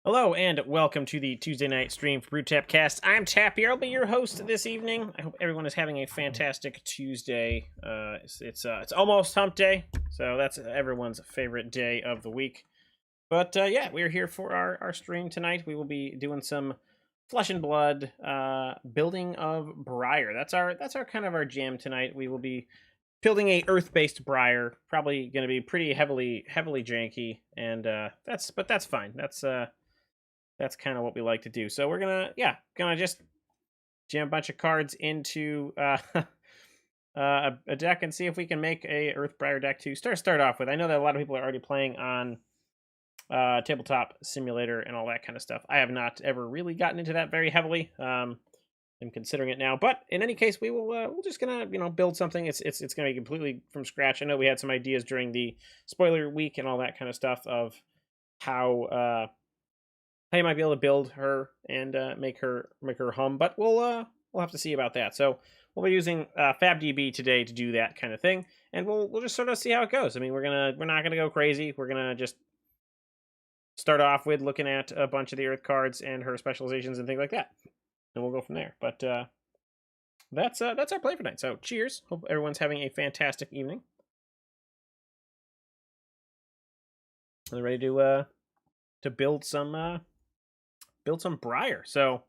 Hello and welcome to the Tuesday night stream for Brew Tap Cast. I'm Tappy. I'll be your host this evening. I hope everyone is having a fantastic Tuesday. It's almost Hump Day, so that's everyone's favorite day of the week. But yeah, we're here for our stream tonight. We will be doing some Flesh and Blood building of Briar. That's our kind of our jam tonight. We will be building a earth-based Briar. Probably going to be pretty heavily janky, and that's fine. That's kind of what we like to do. So we're gonna just jam a bunch of cards into a deck and see if we can make a Earth Briar deck to start off with. I know that a lot of people are already playing on Tabletop Simulator and all that kind of stuff. I have not ever really gotten into that very heavily. I'm considering it now, but in any case, we're just gonna build something. It's gonna be completely from scratch. I know we had some ideas during the spoiler week and all that kind of stuff of how you might be able to build her and make her hum, but we'll have to see about that. So we'll be using FabDB today to do that kind of thing, and we'll just sort of see how it goes. I mean, we're not gonna go crazy. We're gonna just start off with looking at a bunch of the Earth cards and her specializations and things like that, and we'll go from there. But that's our play for tonight. So cheers. Hope everyone's having a fantastic evening. Are they ready to build some Briar? So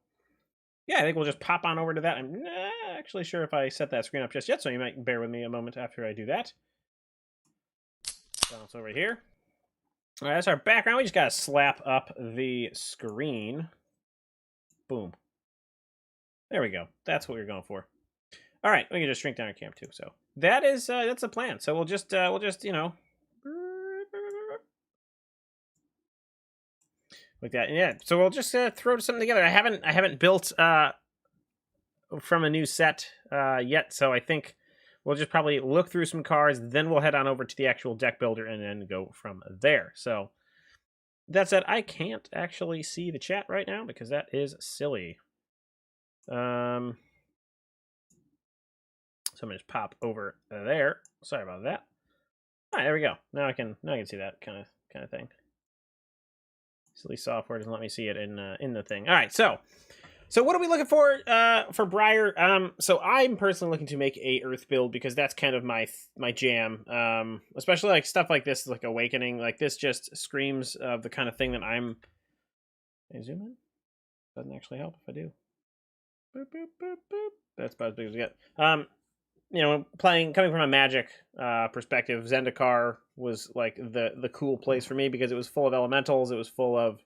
yeah, I think we'll just pop on over to that. I'm not actually sure if I set that screen up just yet, so you might bear with me a moment after I do that. Bounce over here. All right, that's our background. We just gotta slap up the screen. Boom. There we go. That's what we were going for. All right, we can just shrink down our cam too. So that's the plan. So we'll just like that. Yeah, so we'll just throw something together. I haven't built from a new set yet, so I think we'll just probably look through some cards, then we'll head on over to the actual deck builder and then go from there. So that said, I can't actually see the chat right now because that is silly. So I'm gonna just pop over there. Sorry about that. All right, there we go. Now I can see that kind of thing. Silly software doesn't let me see it in the thing. All right, so what are we looking for Briar? So I'm personally looking to make a Earth build because that's kind of my jam. Especially like stuff like this, like Awakening, like this just screams of the kind of thing that I'm. Can I zoom in? Doesn't actually help if I do. Boop, boop, boop, boop. That's about as big as we get. Coming from a Magic perspective, Zendikar was like the cool place for me because it was full of elementals. It was full of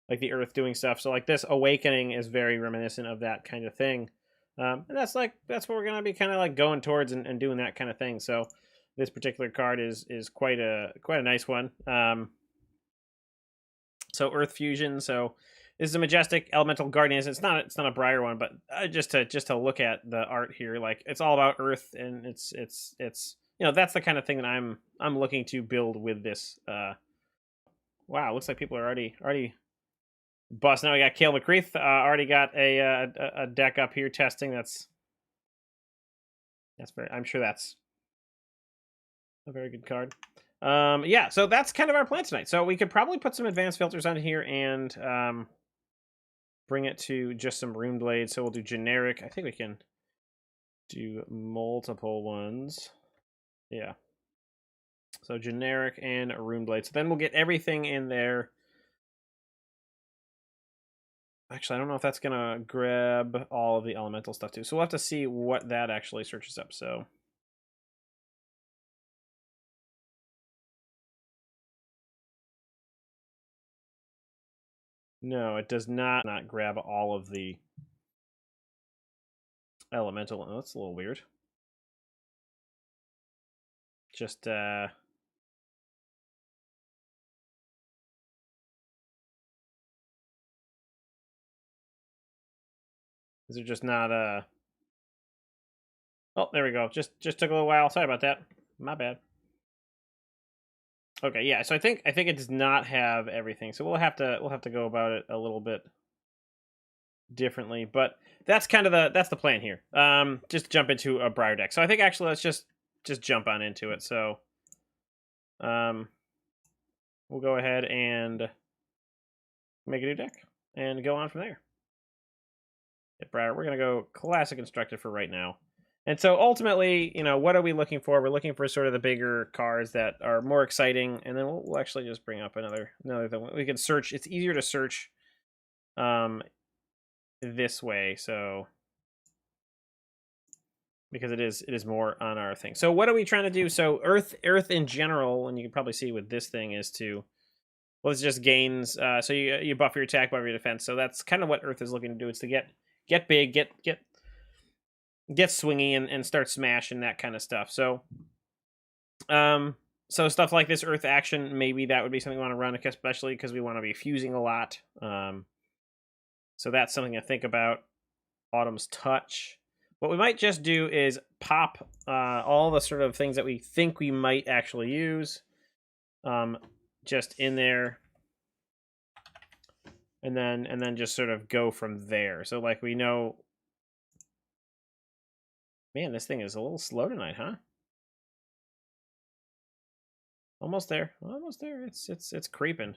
like the Earth doing stuff. So like this Awakening is very reminiscent of that kind of thing, and that's what we're gonna be kind of like going towards and doing that kind of thing. So this particular card is quite a nice one. So Earth Fusion. So this is a Majestic Elemental Guardian. It's not a Briar one, but just to look at the art here, like it's all about Earth, and it's that's the kind of thing that I'm looking to build with this. Wow, looks like people are already busting. Now we got Cale McCreath already got a deck up here testing. That's very. I'm sure that's a very good card. Yeah, so that's kind of our plan tonight. So we could probably put some advanced filters on here and bring it to just some Rune Blades. So we'll do generic. I think we can do multiple ones. Yeah. So generic and Rune Blade. So then we'll get everything in there. Actually, I don't know if that's going to grab all of the elemental stuff too. So we'll have to see what that actually searches up. So no, it does not grab all of the elemental. Oh, that's a little weird. Just is it just not Oh, there we go. Just took a little while. Sorry about that. My bad. Okay, yeah. So I think it does not have everything. So we'll have to go about it a little bit differently, but that's kind of the plan here. Just jump into a Briar deck. So I think actually let's just jump on into it. So we'll go ahead and make a new deck, and go on from there. At Briar, we're going to go Classic Constructed for right now. And so ultimately, you know, what are we looking for? We're looking for sort of the bigger cards that are more exciting, and then we'll actually just bring up another thing. We can search. It's easier to search this way, so because it is more on our thing. So what are we trying to do? So Earth in general, and you can probably see with this thing is to, well, it's just gains. So you buff your attack, buff your defense. So that's kind of what Earth is looking to do. It's to get big, get swingy, and start smashing that kind of stuff. So so stuff like this Earth action, maybe that would be something we want to run, especially because we want to be fusing a lot. So that's something to think about. Autumn's Touch. What we might just do is pop all the sort of things that we think we might actually use just in there, and then just sort of go from there. So like we know, man, this thing is a little slow tonight, huh? Almost there. Almost there. It's creeping.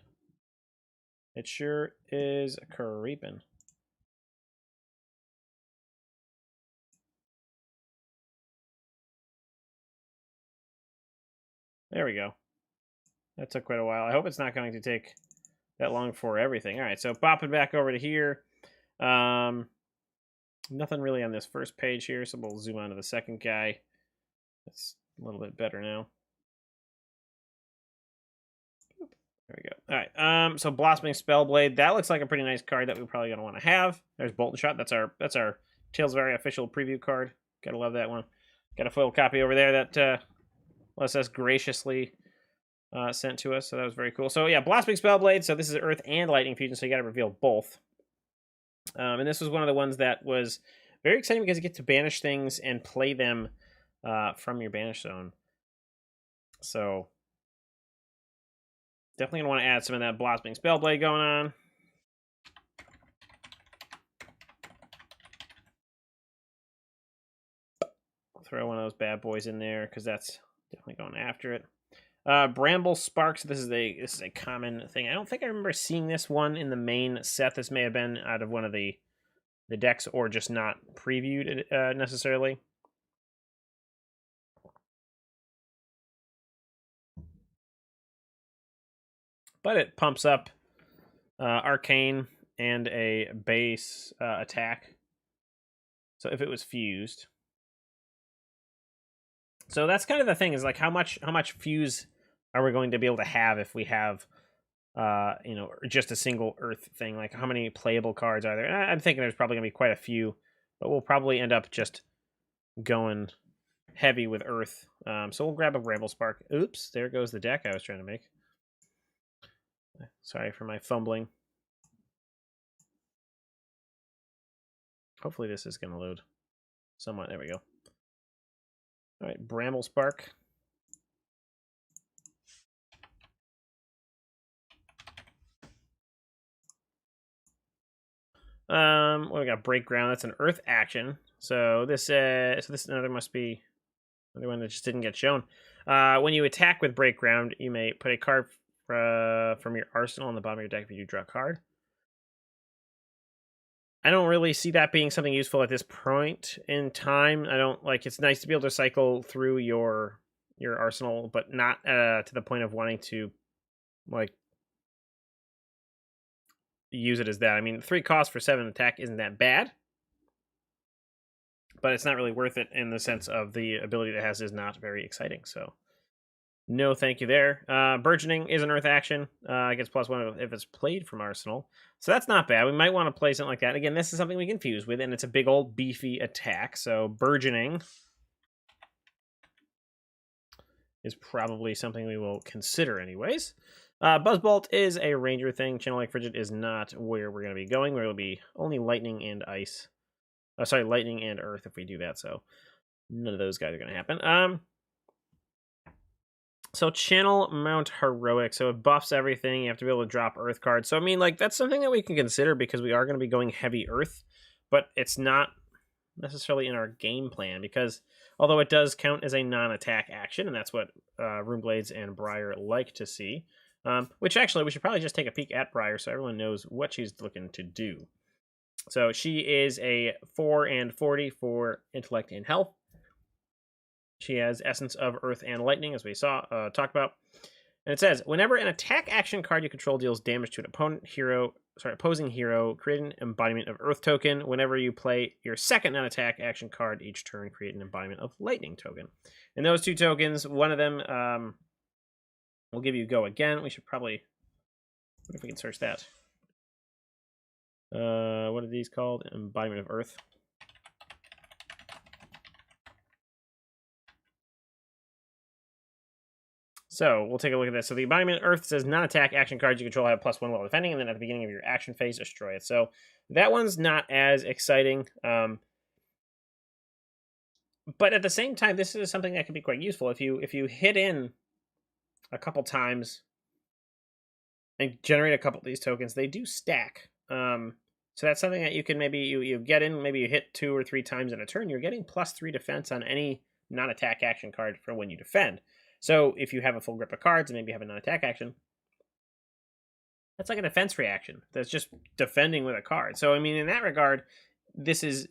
It sure is creeping. There we go. That took quite a while. I hope it's not going to take that long for everything. All right, so popping back over to here. Nothing really on this first page here, so we'll zoom on to the second guy. That's a little bit better now. There we go. All right. So Blossoming Spellblade. That looks like a pretty nice card that we're probably gonna want to have. There's Bolt and Shot. That's our Tales of Aria official preview card. Gotta love that one. Got a foil copy over there that LSS graciously sent to us, so that was very cool. So yeah, Blossoming Spellblade. So this is Earth and Lightning Fusion, so you gotta reveal both. And this was one of the ones that was very exciting because you get to banish things and play them from your banish zone. So definitely gonna want to add some of that Blossoming Spellblade going on. Throw one of those bad boys in there because that's definitely going after it. Bramble Sparks. This is a common thing. I don't think I remember seeing this one in the main set. This may have been out of one of the decks or just not previewed necessarily. But it pumps up Arcane and a base attack. So if it was fused. So that's kind of the thing, is like how much fuse are we going to be able to have if we have you know, just a single Earth thing? Like how many playable cards are there? And I'm thinking there's probably gonna be quite a few, but we'll probably end up just going heavy with Earth. So we'll grab a Bramble Spark. Oops, there goes the deck I was trying to make. Sorry for my fumbling. Hopefully this is gonna load somewhat. There we go. All right, Bramble Spark. Well, we got Break Ground. That's an Earth action. So this another must be another one that just didn't get shown. When you attack with Break Ground, you may put a card from your arsenal on the bottom of your deck if you do draw a card. I don't really see that being something useful at this point in time. I don't like. It's nice to be able to cycle through your arsenal, but not to the point of wanting to like use it as that. I mean, 3 cost for 7 attack isn't that bad, but it's not really worth it in the sense of the ability it has is not very exciting. So no thank you there. Burgeoning is an Earth action. Gets +1 if it's played from Arsenal. So that's not bad. We might want to play something like that. Again, this is something we can fuse with, and it's a big old beefy attack. So Burgeoning is probably something we will consider anyways. Buzzbolt is a ranger thing. Channel Lake Frigid is not where we're going to be going. We're going to be only lightning and ice. Oh, sorry, lightning and earth if we do that. So none of those guys are going to happen. So Channel Mount Heroic. So it buffs everything. You have to be able to drop earth cards. So, I mean, like, that's something that we can consider because we are going to be going heavy earth. But it's not necessarily in our game plan because although it does count as a non-attack action, and that's what Runeblades and Briar like to see, Which actually, we should probably just take a peek at Briar so everyone knows what she's looking to do. So she is a 4 and 40 for intellect and health. She has Essence of Earth and Lightning, as we saw talked about. And it says, whenever an attack action card you control deals damage to an opposing hero, create an embodiment of Earth token. Whenever you play your second non-attack action card each turn, create an embodiment of Lightning token. And those 2 tokens, one of them will give you Go Again. We should probably, what if we can search that? What are these called? Embodiment of Earth. So we'll take a look at this. So the embodiment Earth says non-attack action cards you control have +1 while defending, and then at the beginning of your action phase, destroy it. So that one's not as exciting. But at the same time, this is something that can be quite useful. If you hit in a couple times and generate a couple of these tokens, they do stack. So that's something that you can maybe you get in, maybe you hit 2 or 3 times in a turn, you're getting +3 defense on any non-attack action card for when you defend. So if you have a full grip of cards and maybe you have a non-attack action, that's like a defense reaction. That's just defending with a card. So I mean, in that regard, this is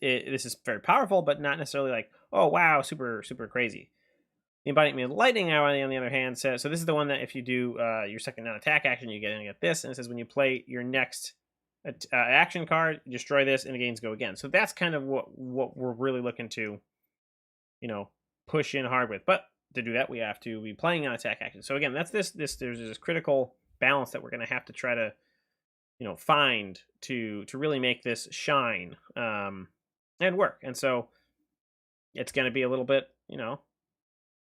very powerful, but not necessarily like, oh wow, super crazy. The embodiment of Lightning, on the other hand, says, so this is the one that if you do your second non-attack action, you get this, and it says when you play your next action card, destroy this, and the gains Go Again. So that's kind of what we're really looking to, push in hard with. But to do that, we have to be playing on attack action. So again, that's there's this critical balance that we're going to have to try to, find to really make this shine and work. And so it's going to be a little bit,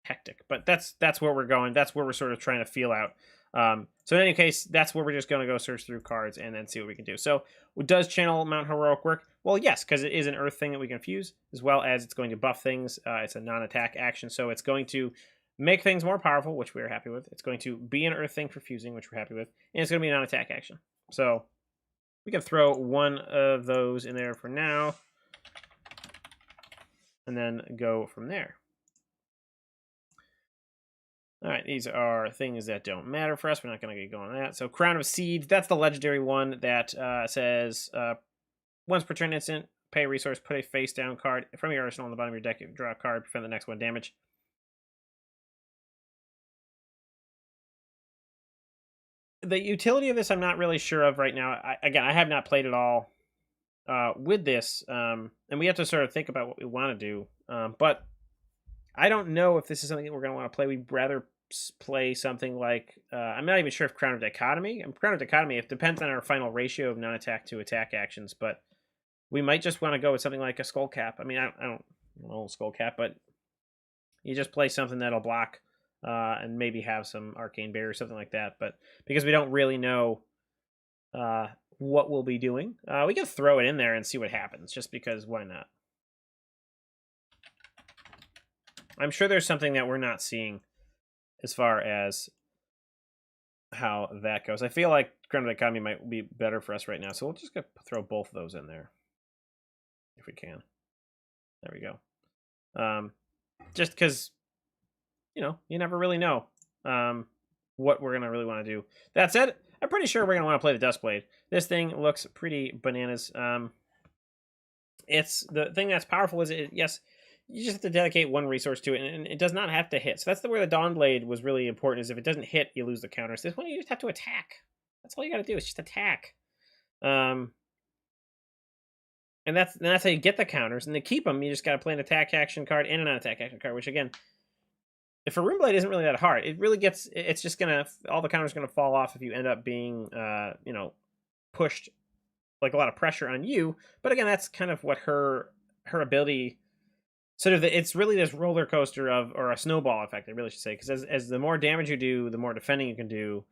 hectic. But that's where we're going. That's where we're sort of trying to feel out. So in any case, that's where we're just going to go search through cards and then see what we can do. So does Channel Mount Heroic work? Well, yes, because it is an Earth thing that we can fuse, as well as it's going to buff things. It's a non-attack action, so it's going to make things more powerful, which we're happy with. It's going to be an Earth thing for fusing, which we're happy with. And it's going to be a non-attack action. So we can throw one of those in there for now, and then go from there. All right, these are things that don't matter for us. We're not going to get going on that. So Crown of Seeds, that's the legendary one that says once per turn instant, pay a resource, put a face down card from your arsenal on the bottom of your deck, draw a card, prevent the next one damage. The utility of this I'm not really sure of right now. I have not played at all with this, and we have to sort of think about what we want to do. But I don't know if this is something that we're going to want to play. We'd rather play something like, I'm not even sure if Crown of Dichotomy. Crown of Dichotomy, it depends on our final ratio of non-attack to attack actions, but we might just want to go with something like a Skull Cap. I mean, I don't know Skull Cap, but you just play something that'll block and maybe have some Arcane Barrier or something like that. But because we don't really know what we'll be doing, we can throw it in there and see what happens, just because why not? I'm sure there's something that we're not seeing as far as how that goes. I feel like Crown of Dichotomy might be better for us right now, so we'll just throw both of those in there if we can. There we go. Just because, you never really know what we're going to really want to do. That said, I'm pretty sure we're going to want to play the Duskblade. This thing looks pretty bananas. It's the thing that's powerful is, yes, you just have to dedicate one resource to it, and it does not have to hit. So that's where the Dawnblade was really important, is if it doesn't hit, you lose the counters. This one, you just have to attack. That's all you got to do, is just attack. And that's how you get the counters. And to keep them, you just got to play an attack action card and a non-attack action card, which, again, if a Runeblade isn't really that hard, it really gets, it's just going to, all the counters going to fall off if you end up being, pushed, like a lot of pressure on you. But again, that's kind of what her ability, sort of, it's really this roller coaster of, or a snowball effect, I really should say, because as the more damage you do, the more defending you can do.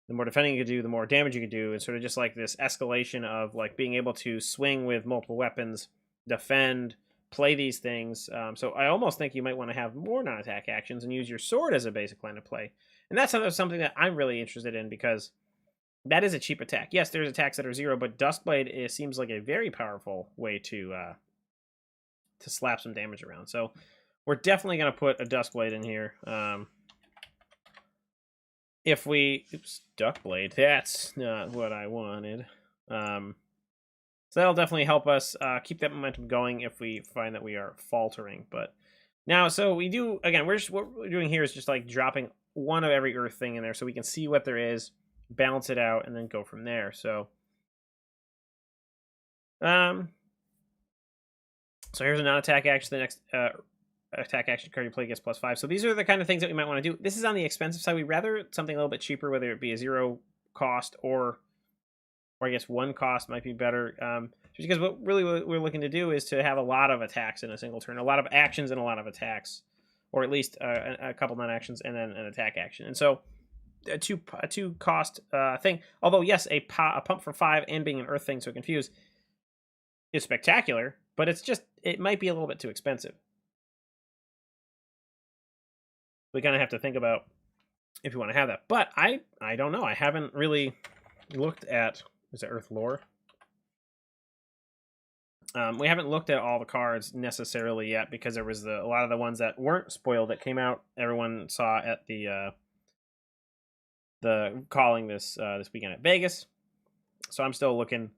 The more defending you can do, the more damage you can do. And sort of just like this escalation of like being able to swing with multiple weapons, defend, play these things. So I almost think you might want to have more non-attack actions and use your sword as a basic line of play. And that's something that I'm really interested in, because that is a cheap attack. Yes, there's attacks that are 0, but Duskblade seems like a very powerful way to slap some damage around. So we're definitely going to put a Duskblade in here. if we... Oops, Duckblade. That's not what I wanted. So that'll definitely help us keep that momentum going if we find that we are faltering. But now, so we do... Again, what we're doing here is just like dropping one of every earth thing in there so we can see what there is, balance it out, and then go from there. So... So here's a non-attack action. The next attack action card you play gets +5. So these are the kind of things that we might want to do. This is on the expensive side. We'd rather something a little bit cheaper, whether it be a 0 cost or I guess 1 cost might be better. Just because what we're looking to do is to have a lot of attacks in a single turn, a lot of actions and a lot of attacks, or at least a couple non-actions and then an attack action. And so a two cost thing. Although yes, a pump for 5 and being an earth thing, so confused, is spectacular. But it might be a little bit too expensive. We kind of have to think about if you want to have that. But I don't know. I haven't really looked at... Is it Earth Lore? We haven't looked at all the cards necessarily yet because there was a lot of the ones that weren't spoiled that came out. Everyone saw at the calling this weekend at Vegas. So I'm still looking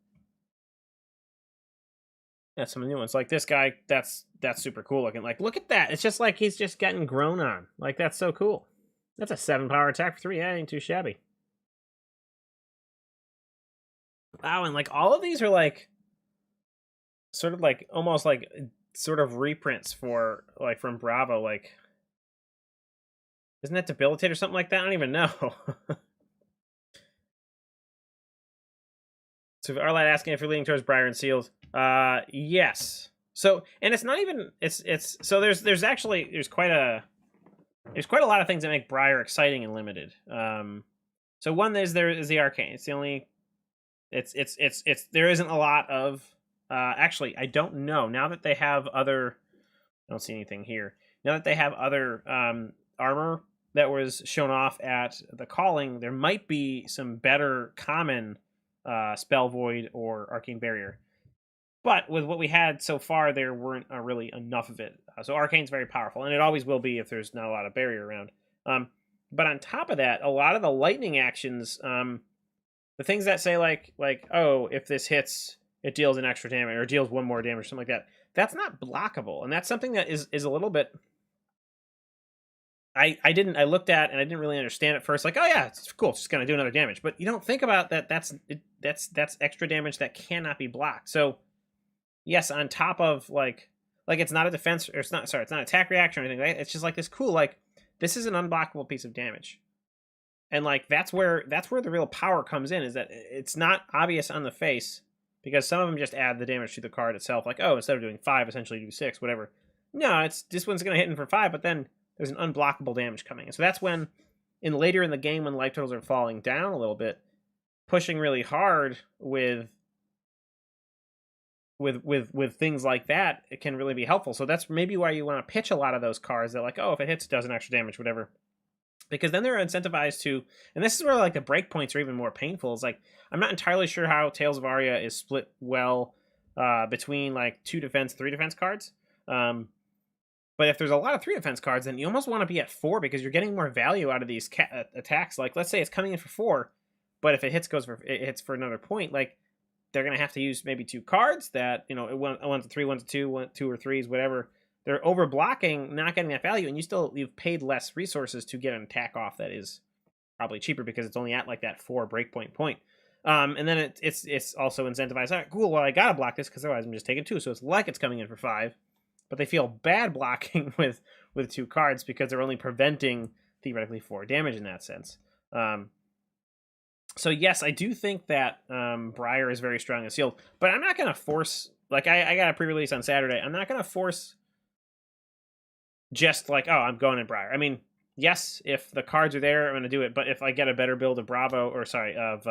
at some new ones. Like this guy, that's super cool looking. Like, look at that. It's just like he's just getting grown on. Like, that's so cool. That's a 7 power attack for 3. Yeah, ain't too shabby. Wow, and like all of these are like sort of like almost like sort of reprints for like from Bravo. Like, isn't that Debilitate or something like that? I don't even know. So Arlad asking if you're leaning towards Briar and Sealed. Yes. So, and it's not even it's so there's quite a lot of things that make Briar exciting and limited. So one is there is the Arcane. It's the only it's there isn't a lot of actually I don't know. Now that they have other, I don't see anything here. Now that they have other armor that was shown off at the calling, there might be some better common Spell Void or Arcane Barrier. But with what we had so far, there weren't really enough of it. So Arcane's very powerful, and it always will be if there's not a lot of barrier around. But on top of that, a lot of the lightning actions, the things that say like oh, if this hits, it deals an extra damage or deals 1 more damage, something like that. That's not blockable, and that's something that is a little bit. I looked at and I didn't really understand at first. Like, oh yeah, it's cool, it's just gonna do another damage. But you don't think about that. That's extra damage that cannot be blocked. So yes, on top of like it's not a defense or it's not an attack reaction or anything. Right? It's just like this cool like this is an unblockable piece of damage. And like that's where the real power comes in, is that it's not obvious on the face because some of them just add the damage to the card itself. Like, oh, instead of doing 5, essentially do 6, whatever. No, it's this one's gonna hit in for 5, but then there's an unblockable damage coming. And so that's when later in the game when life totals are falling down a little bit, pushing really hard with things like that, it can really be helpful. So that's maybe why you want to pitch a lot of those cards that like, oh, if it hits, it does an extra damage, whatever. Because then they're incentivized to, and this is where like the breakpoints are even more painful. It's like, I'm not entirely sure how Tales of Aria is split well between like 2 defense, 3 defense cards. But if there's a lot of 3 defense cards, then you almost want to be at 4 because you're getting more value out of these attacks. Like, let's say it's coming in for 4, but if it hits, it hits for another point. Like, they're gonna have to use maybe 2 cards that, you know, one's a 3, one's a 2, 2 or 3s, whatever. They're over blocking, not getting that value, and you've paid less resources to get an attack off that is probably cheaper because it's only at like that 4 breakpoint point. And then it's also incentivized. All right, cool. Well, I gotta block this because otherwise I'm just taking 2. So it's like it's coming in for 5. But they feel bad blocking with 2 cards because they're only preventing theoretically 4 damage in that sense. So yes, I do think that Briar is very strong and sealed, but I'm not going to force, like I got a pre-release on Saturday. I'm not going to force just like, oh, I'm going in Briar. I mean, yes, if the cards are there, I'm going to do it. But if I get a better build of of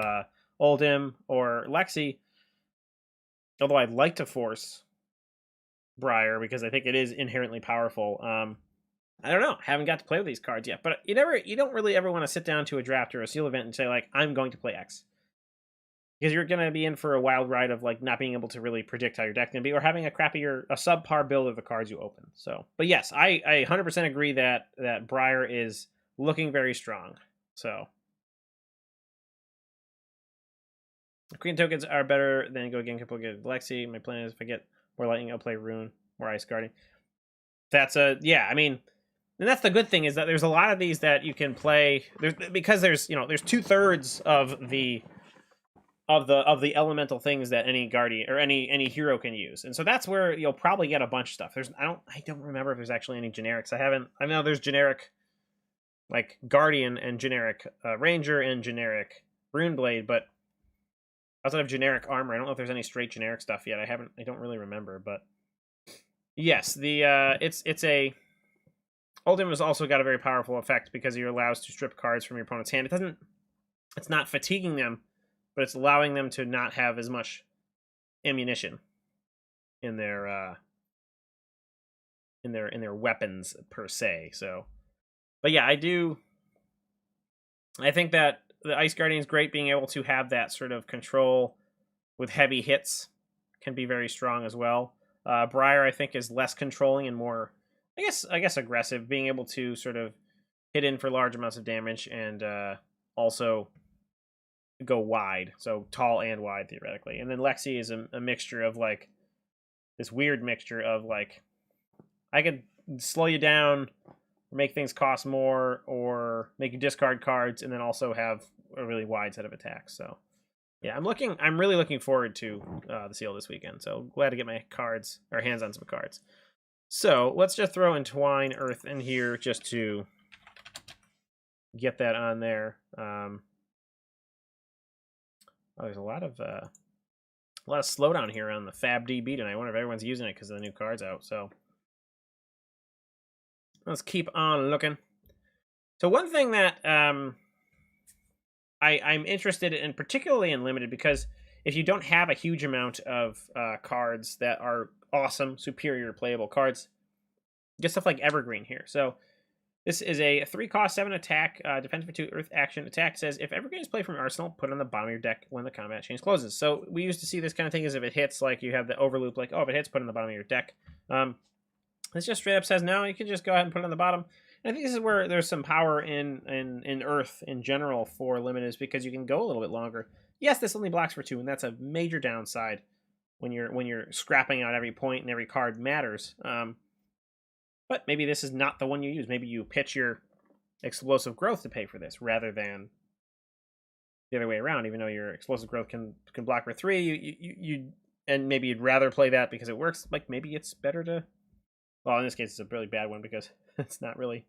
Oldhim or Lexi, although I'd like to force Briar because I think it is inherently powerful. I don't know. Haven't got to play with these cards yet, but you don't really ever want to sit down to a draft or a seal event and say like, I'm going to play X, because you're going to be in for a wild ride of like not being able to really predict how your deck's going to be, or having a subpar build of the cards you open. So, but yes, I 100% agree that Briar is looking very strong. So Green tokens are better than go again. Couple get Lexi. My plan is if I get more lightning, I'll play Rune, more ice guarding. That's a yeah. I mean, and that's the good thing is that there's a lot of these that you can play. Because there's 2/3 of the elemental things that any guardian or any hero can use, and so that's where you'll probably get a bunch of stuff. I don't remember if there's actually any generics. I know there's generic like guardian and generic ranger and generic runeblade, but outside of generic armor, I don't know if there's any straight generic stuff yet. I don't really remember, but yes, the it's a Ultim has also got a very powerful effect because you're allowed to strip cards from your opponent's hand. It's not fatiguing them, but it's allowing them to not have as much ammunition in their weapons per se. So, but yeah, I think that the Ice Guardian is great. Being able to have that sort of control with heavy hits can be very strong as well. Briar, I think, is less controlling and more, I guess aggressive, being able to sort of hit in for large amounts of damage and also go wide, so tall and wide theoretically. And then Lexi is a mixture of like this weird mixture of like I could slow you down, make things cost more, or make you discard cards, and then also have a really wide set of attacks. So yeah, I'm really looking forward to the seal this weekend. So glad to get my hands on some cards. So let's just throw Entwine Earth in here just to get that on there. There's a lot of slowdown here on the FabDB tonight. I wonder if everyone's using it because of the new cards out. So let's keep on looking. So one thing that I'm interested in, particularly in limited, because if you don't have a huge amount of cards that are awesome, superior playable cards, get stuff like Evergreen here. So this is a 3-cost 7 attack, defense for 2, earth action. Attack says, if Evergreen is played from your arsenal, put it on the bottom of your deck when the combat chain closes. So we used to see this kind of thing as if it hits, like you have the overloop, like, oh, if it hits, put it on the bottom of your deck. This just straight up says, no, you can just go ahead and put it on the bottom. And I think this is where there's some power in Earth in general for Limited, is because you can go a little bit longer. Yes, this only blocks for 2, and that's a major downside when you're scrapping out every point and every card matters. But maybe this is not the one you use. Maybe you pitch your explosive growth to pay for this rather than the other way around. Even though your explosive growth can block for 3, you and maybe you'd rather play that because it works. Like maybe it's better to. Well, in this case, it's a really bad one because it's not really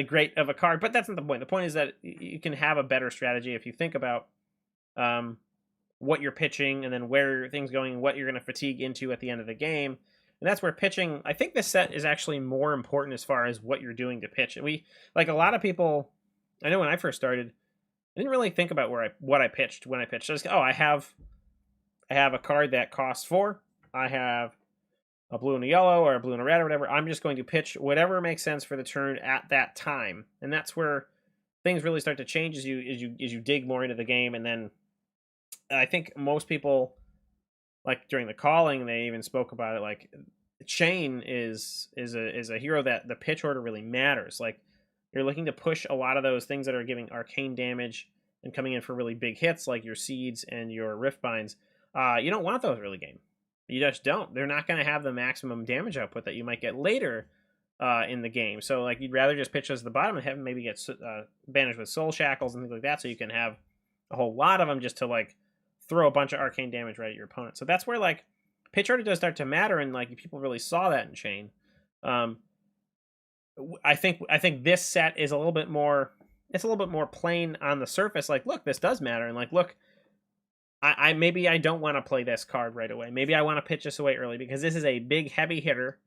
great of a card. But that's not the point. The point is that you can have a better strategy if you think about what you're pitching and then where things going and what you're going to fatigue into at the end of the game. And that's where pitching, I think this set is actually more important as far as what you're doing to pitch. And we, like a lot of people, I know when I first started, I didn't really think about what I pitched when I pitched. I just go, oh, I have a card that costs 4. I have a blue and a yellow or a blue and a red or whatever. I'm just going to pitch whatever makes sense for the turn at that time. And that's where things really start to change as you dig more into the game. And then I think most people, like during the calling, they even spoke about it. Like Chain is a hero that the pitch order really matters. Like you're looking to push a lot of those things that are giving arcane damage and coming in for really big hits, like your seeds and your rift binds. You don't want those early game. You just don't. They're not going to have the maximum damage output that you might get later in the game. So like you'd rather just pitch those at the bottom and have them maybe get banished with soul shackles and things like that, so you can have a whole lot of them just to like throw a bunch of arcane damage right at your opponent. So that's where like pitch order does start to matter, and like people really saw that in Chain. I think this set is a little bit more. It's a little bit more plain on the surface. Like, look, this does matter, and like, look, I maybe I don't want to play this card right away. Maybe I want to pitch this away early because this is a big heavy hitter,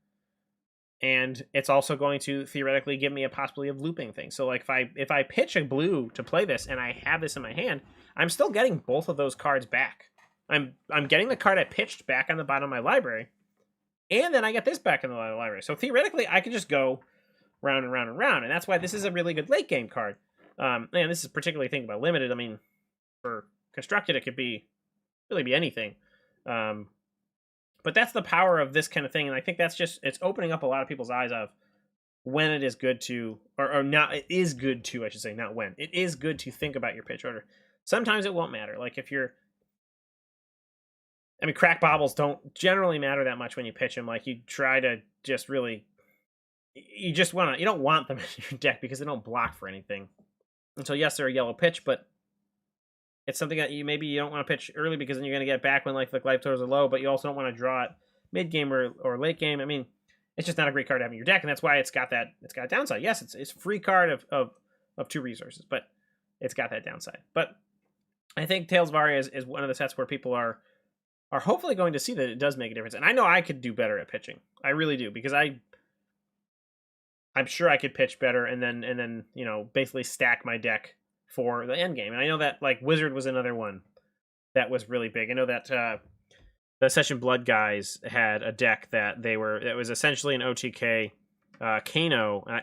and it's also going to theoretically give me a possibility of looping things. So like if I pitch a blue to play this and I have this in my hand, I'm still getting both of those cards back. I'm getting the card I pitched back on the bottom of my library, and then I get this back in the library. So theoretically, I can just go round and round and round, and that's why this is a really good late game card. And this is particularly thinking about limited. I mean, for constructed, it could really be anything. But that's the power of this kind of thing, and I think that's it's opening up a lot of people's eyes of when it is good to, or not. It is good to, I should say, not when. It is good to think about your pitch order. Sometimes it won't matter. Like if you're, I mean, crack baubles don't generally matter that much when you pitch them. Like you try to just really, you just want to, you don't want them in your deck because they don't block for anything. And so yes, they're a yellow pitch, but it's something that you maybe you don't want to pitch early because then you're going to get back when like the life totals are low, but you also don't want to draw it mid game or late game. I mean, it's just not a great card to have in your deck, and that's why it's got a downside. Yes, it's a free card of 2 resources, but it's got that downside. But I think Tales of Aria is one of the sets where people are hopefully going to see that it does make a difference. And I know I could do better at pitching. I really do, because I'm sure I could pitch better and then you know, basically stack my deck for the end game. And I know that like Wizard was another one that was really big. I know that the Session Blood guys had a deck that it was essentially an OTK Kano. I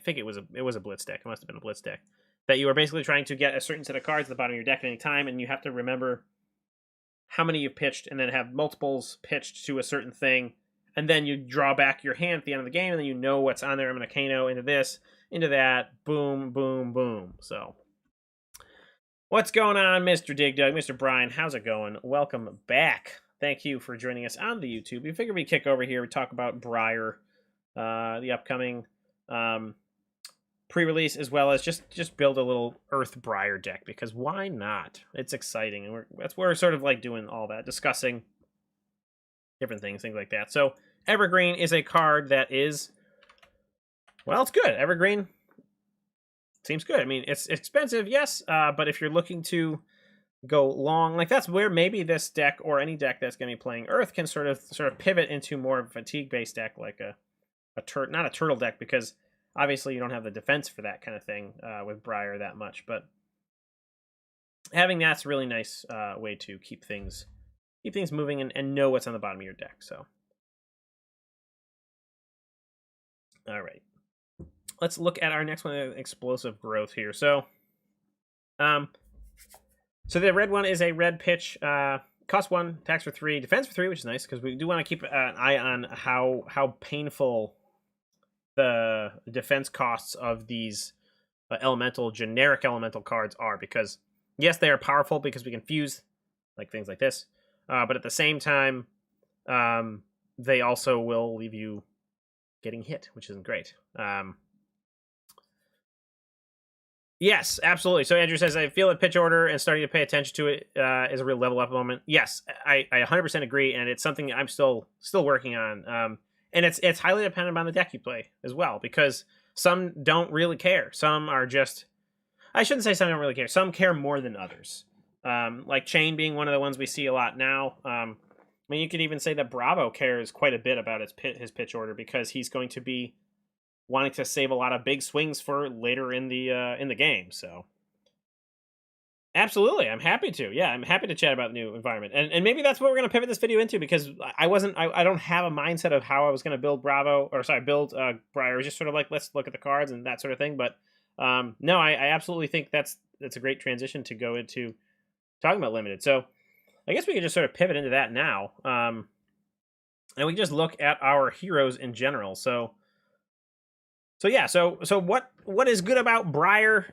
think it was a Blitz deck. It must have been a Blitz deck that you were basically trying to get a certain set of cards at the bottom of your deck at any time, and you have to remember how many you've pitched and then have multiples pitched to a certain thing, and then you draw back your hand at the end of the game, and then you know what's on there. I'm going to Kano into this, into that, boom, boom, boom. So what's going on, Mr. Dig Dug, Mr. Brian? How's it going? Welcome back. Thank you for joining us on the YouTube. We figured we'd kick over here. We talk about Briar, the upcoming pre-release, as well as just build a little Earth Briar deck, because why not? It's exciting, and that's where we're sort of like doing all that, discussing different things like that. So Evergreen is a card that is, well, it's good. Evergreen seems good. I mean, it's expensive, yes, but if you're looking to go long, like that's where maybe this deck or any deck that's going to be playing Earth can sort of pivot into more of a fatigue-based deck, like not a turtle deck, because obviously you don't have the defense for that kind of thing with Briar that much, but having that's a really nice way to keep things moving and know what's on the bottom of your deck. So, all right, let's look at our next one, Explosive Growth here. So, so the red one is a red pitch. Cost 1, attacks for 3, defense for 3, which is nice because we do want to keep an eye on how painful the defense costs of these generic elemental cards are, because yes, they are powerful because we can fuse like things like this, but at the same time, they also will leave you getting hit, which isn't great. Yes, absolutely. So Andrew says, I feel that pitch order and starting to pay attention to it is a real level up moment. Yes, I 100% agree, and it's something I'm still working on. And it's highly dependent on the deck you play as well, because some don't really care. Some are just, I shouldn't say some don't really care. Some care more than others. Like Chain being one of the ones we see a lot now. I mean, you could even say that Bravo cares quite a bit about his pitch order, because he's going to be wanting to save a lot of big swings for later in the game. So absolutely, I'm happy to. Yeah, I'm happy to chat about the new environment, and maybe that's what we're going to pivot this video into, because I don't have a mindset of how I was going to build Briar. It was just sort of like, let's look at the cards and that sort of thing. But no, I absolutely think that's a great transition to go into talking about limited. So I guess we could just sort of pivot into that now, and we can just look at our heroes in general. So yeah, so what is good about Briar?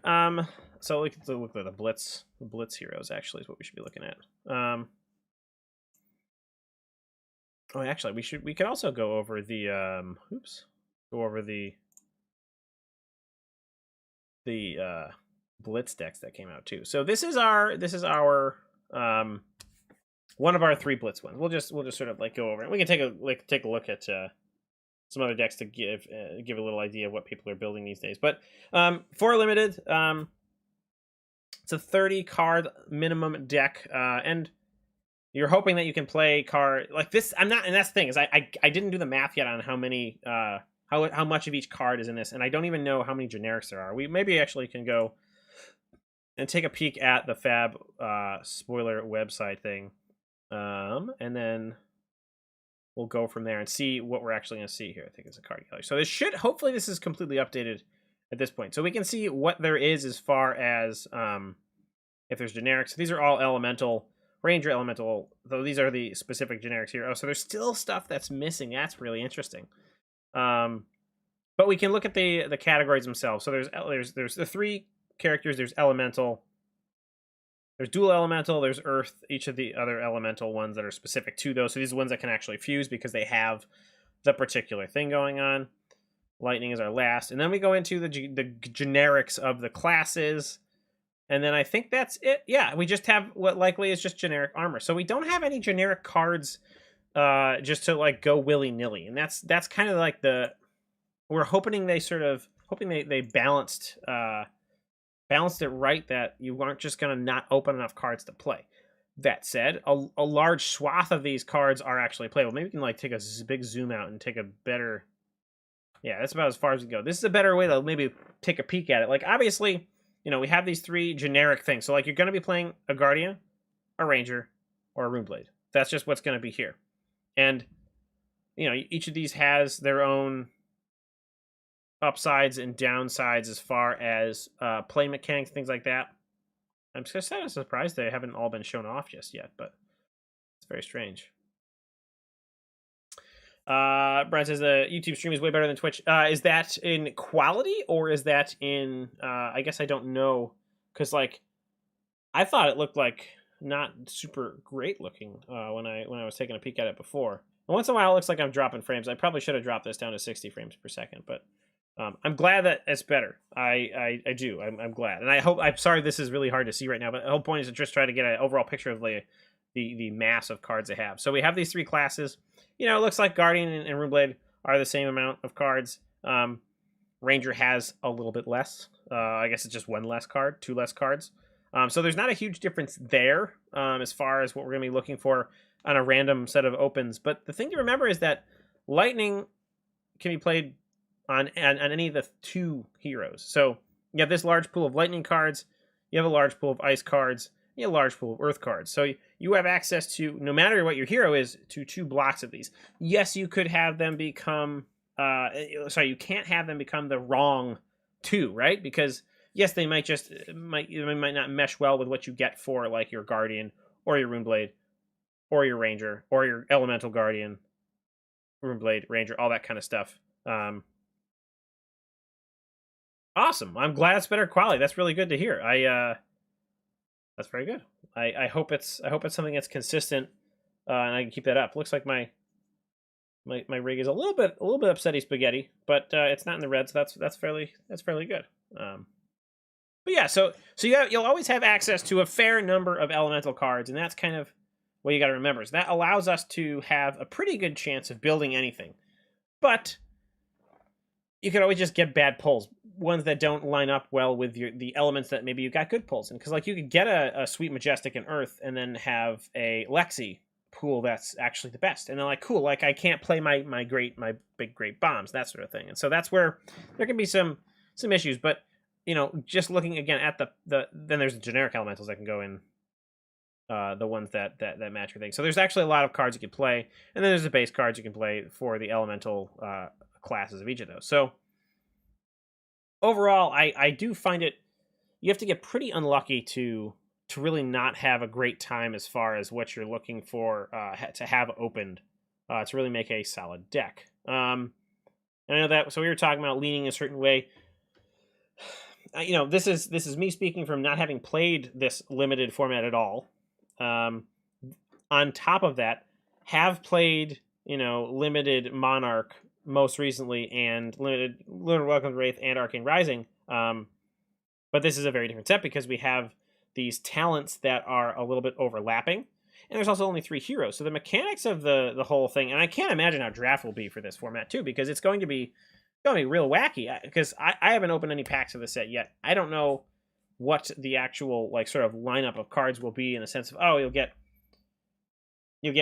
So we can look at the Blitz heroes, actually, is what we should be looking at. Actually, we could also go over the Blitz decks that came out too. So this is our one of our 3 Blitz ones. We'll just sort of like go over it. We can take a look at some other decks to give a little idea of what people are building these days. But for limited, it's a 30 card minimum deck, and you're hoping that you can play card like this. I'm not, and that's the thing, is I didn't do the math yet on how many how much of each card is in this, and I don't even know how many generics there are. We maybe actually can go and take a peek at the Fab spoiler website thing, and then we'll go from there and see what we're actually going to see here. I think it's a card gallery. So hopefully this is completely updated at this point, so we can see what there is as far as if there's generics. These are all elemental, ranger elemental, though these are the specific generics here. Oh, so there's still stuff that's missing. That's really interesting. But we can look at the categories themselves. So there's the 3 characters. There's elemental, there's dual elemental, there's earth, each of the other elemental ones that are specific to those. So these are ones that can actually fuse because they have the particular thing going on. Lightning is our last. And then we go into the generics of the classes. And then I think that's it. Yeah, we just have what likely is just generic armor. So we don't have any generic cards just to like go willy-nilly. And that's kind of like we're hoping they balanced it right, that you aren't just going to not open enough cards to play. That said, a large swath of these cards are actually playable. Maybe we can like take a big zoom out and take a better... Yeah, that's about as far as we go. This is a better way to maybe take a peek at it. Like, obviously, we have these three generic things. So, like, you're going to be playing a Guardian, a Ranger, or a Runeblade. That's just what's going to be here. And, each of these has their own upsides and downsides as far as play mechanics, things like that. I'm just kind of surprised they haven't all been shown off just yet, but it's very strange. Brian says the YouTube stream is way better than Twitch. Is that in quality or is that in I guess I don't know, because like I thought it looked like not super great looking when I was taking a peek at it before. And once in a while it looks like I'm dropping frames. I probably should have dropped this down to 60 frames per second, but I'm glad that it's better. I do. I'm glad. And I'm sorry this is really hard to see right now, but the whole point is to just try to get an overall picture of the mass of cards they have. So we have these three classes. It looks like Guardian and Runeblade are the same amount of cards. Ranger has a little bit less. I guess it's just one less card, two less cards. So there's not a huge difference there as far as what we're going to be looking for on a random set of opens. But the thing to remember is that Lightning can be played on any of the two heroes. So you have this large pool of Lightning cards. You have a large pool of Ice cards. You have a large pool of Earth cards. So you have access to, no matter what your hero is, to 2 blocks of these. Yes, you could have them become... you can't have them become the wrong 2, right? Because, yes, they might not mesh well with what you get for, like, your Guardian, or your Runeblade, or your Ranger, or your Elemental Guardian, Runeblade, Ranger, all that kind of stuff. Awesome. I'm glad it's better quality. That's really good to hear. That's very good. I hope it's something that's consistent, and I can keep that up. Looks like my rig is a little bit upsetty spaghetti, but it's not in the red, so that's fairly good. But yeah, so you'll always have access to a fair number of elemental cards, and that's kind of what you got to remember. So that allows us to have a pretty good chance of building anything, but you could always just get bad pulls, ones that don't line up well with the elements that maybe you got good pulls in. Because like you could get a Sweet Majestic in Earth and then have a Lexi pool that's actually the best, and they're like, cool, like I can't play my big great bombs, that sort of thing. And so that's where there can be some issues. But just looking again at the then there's the generic elementals that can go in, the ones that match your thing. So there's actually a lot of cards you can play, and then there's the base cards you can play for the elemental classes of each of those. So overall, I do find it, you have to get pretty unlucky to really not have a great time as far as what you're looking for to have opened to really make a solid deck. And I know that, so we were talking about leaning a certain way. This is me speaking from not having played this limited format at all. On top of that, have played limited Monarch most recently, and limited Lunar Welcome to Wraith and Arcane Rising. But this is a very different set because we have these talents that are a little bit overlapping, and there's also only 3 heroes. So the mechanics of the whole thing, and I can't imagine how draft will be for this format too, because it's going to be real wacky. Because I haven't opened any packs of the set yet. I don't know what the actual like sort of lineup of cards will be, in the sense of, oh, you'll get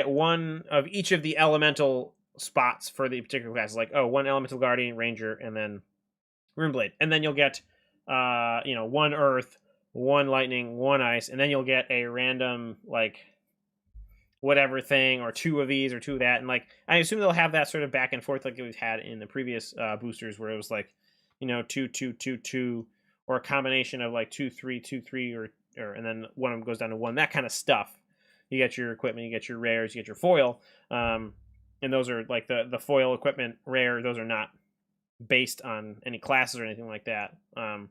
one of each of the elemental spots for the particular classes, like, oh, 1 Elemental Guardian, Ranger, and then Runeblade, and then you'll get 1 Earth, 1 Lightning, 1 Ice, and then you'll get a random like whatever thing, or 2 of these or 2 of that, and like I assume they'll have that sort of back and forth like we've had in the previous boosters, where it was like 2 2 2 2, or a combination of like 2 3 2 3, or and then one of them goes down to 1, that kind of stuff. You get your equipment, you get your rares, you get your foil. And those are like the foil equipment rare. Those are not based on any classes or anything like that. I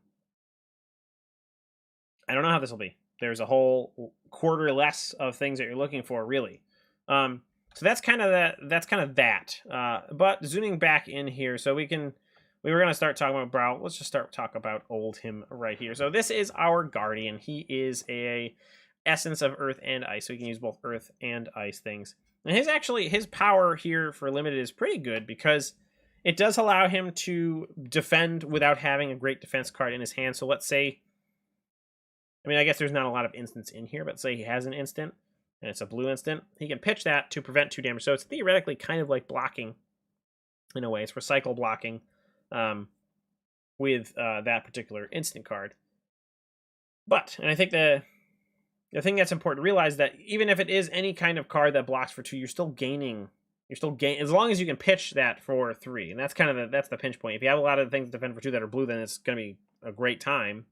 don't know how this will be. there's a whole quarter less of things that you're looking for, really. So that's kind of that. But zooming back in here, so we were gonna start talking about Brow. Let's just talk about old him right here. So this is our guardian. He is a essence of earth and ice, so he can use both earth and ice things. And his power here for limited is pretty good because it does allow him to defend without having a great defense card in his hand. So let's say, I mean, I guess there's not a lot of instants in here, but say he has an instant and it's a blue instant, he can pitch that to prevent 2 damage. So it's theoretically kind of like blocking in a way. It's recycle blocking with that particular instant card. But, and I think the thing that's important to realize that even if it is any kind of card that blocks for 2, you're still gaining as long as you can pitch that for 3. And that's kind of that's the pinch point. If you have a lot of things to defend for 2 that are blue, then it's going to be a great time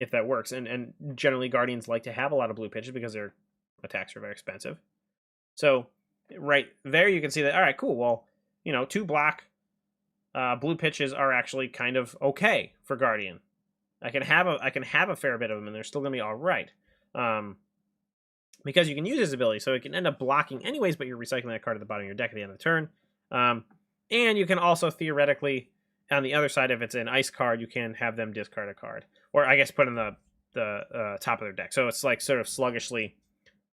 if that works. And generally Guardians like to have a lot of blue pitches because their attacks are very expensive. So right there you can see that, all right, cool. Well, 2 block blue pitches are actually kind of okay for Guardian. I can have a fair bit of them and they're still going to be all right. Because you can use his ability, so it can end up blocking anyways, but you're recycling that card at the bottom of your deck at the end of the turn. And you can also theoretically, on the other side, if it's an ice card, you can have them discard a card. Or I guess put in the top of their deck. So it's like sort of sluggishly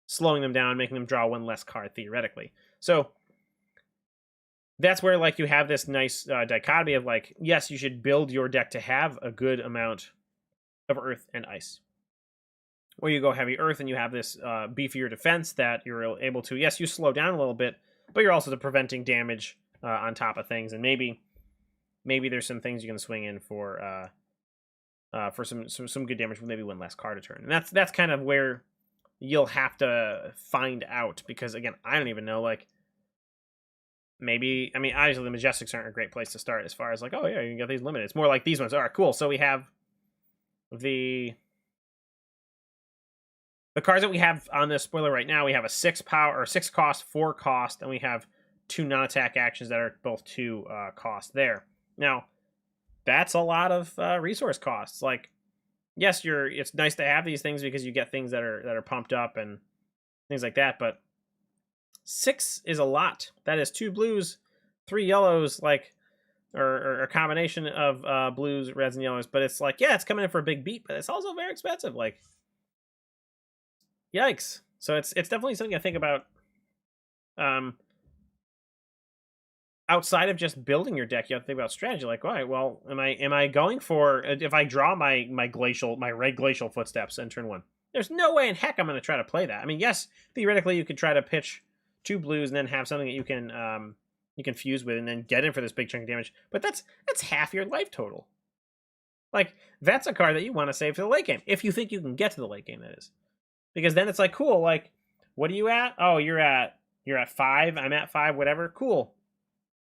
slowing them down, making them draw 1 less card theoretically. So that's where like you have this nice dichotomy of like, yes, you should build your deck to have a good amount of earth and ice. Or you go heavy earth and you have this beefier defense that you're able to, yes, you slow down a little bit, but you're also preventing damage on top of things. And maybe there's some things you can swing in for some good damage with maybe 1 less card a turn. And that's kind of where you'll have to find out, because again, I don't even know, like, maybe, I mean, obviously the Majestics aren't a great place to start as far as like, oh yeah, you can get these limited. It's more like these ones. All right, cool. So we have the cards that we have on this spoiler right now. We have a 6 power or 6 cost, 4 cost, and we have 2 non-attack actions that are both 2 cost there. Now, that's a lot of resource costs. Like, yes, it's nice to have these things because you get things that are pumped up and things like that, but 6 is a lot. That is 2 blues, 3 yellows, like, or a combination of blues, reds, and yellows. But it's like, yeah, it's coming in for a big beat, but it's also very expensive. Like, yikes. So it's definitely something I think about. Outside of just building your deck, you have to think about strategy. Like, all right, well, am I going for, if I draw my red glacial footsteps in turn 1? There's no way in heck I'm going to try to play that. I mean, yes, theoretically you could try to pitch 2 blues and then have something that you can fuse with and then get in for this big chunk of damage. But that's half your life total. Like, that's a card that you want to save for the late game, if you think you can get to the late game, that is. Because then it's like, cool, like, what are you at? Oh, you're at 5. I'm at 5, whatever. Cool.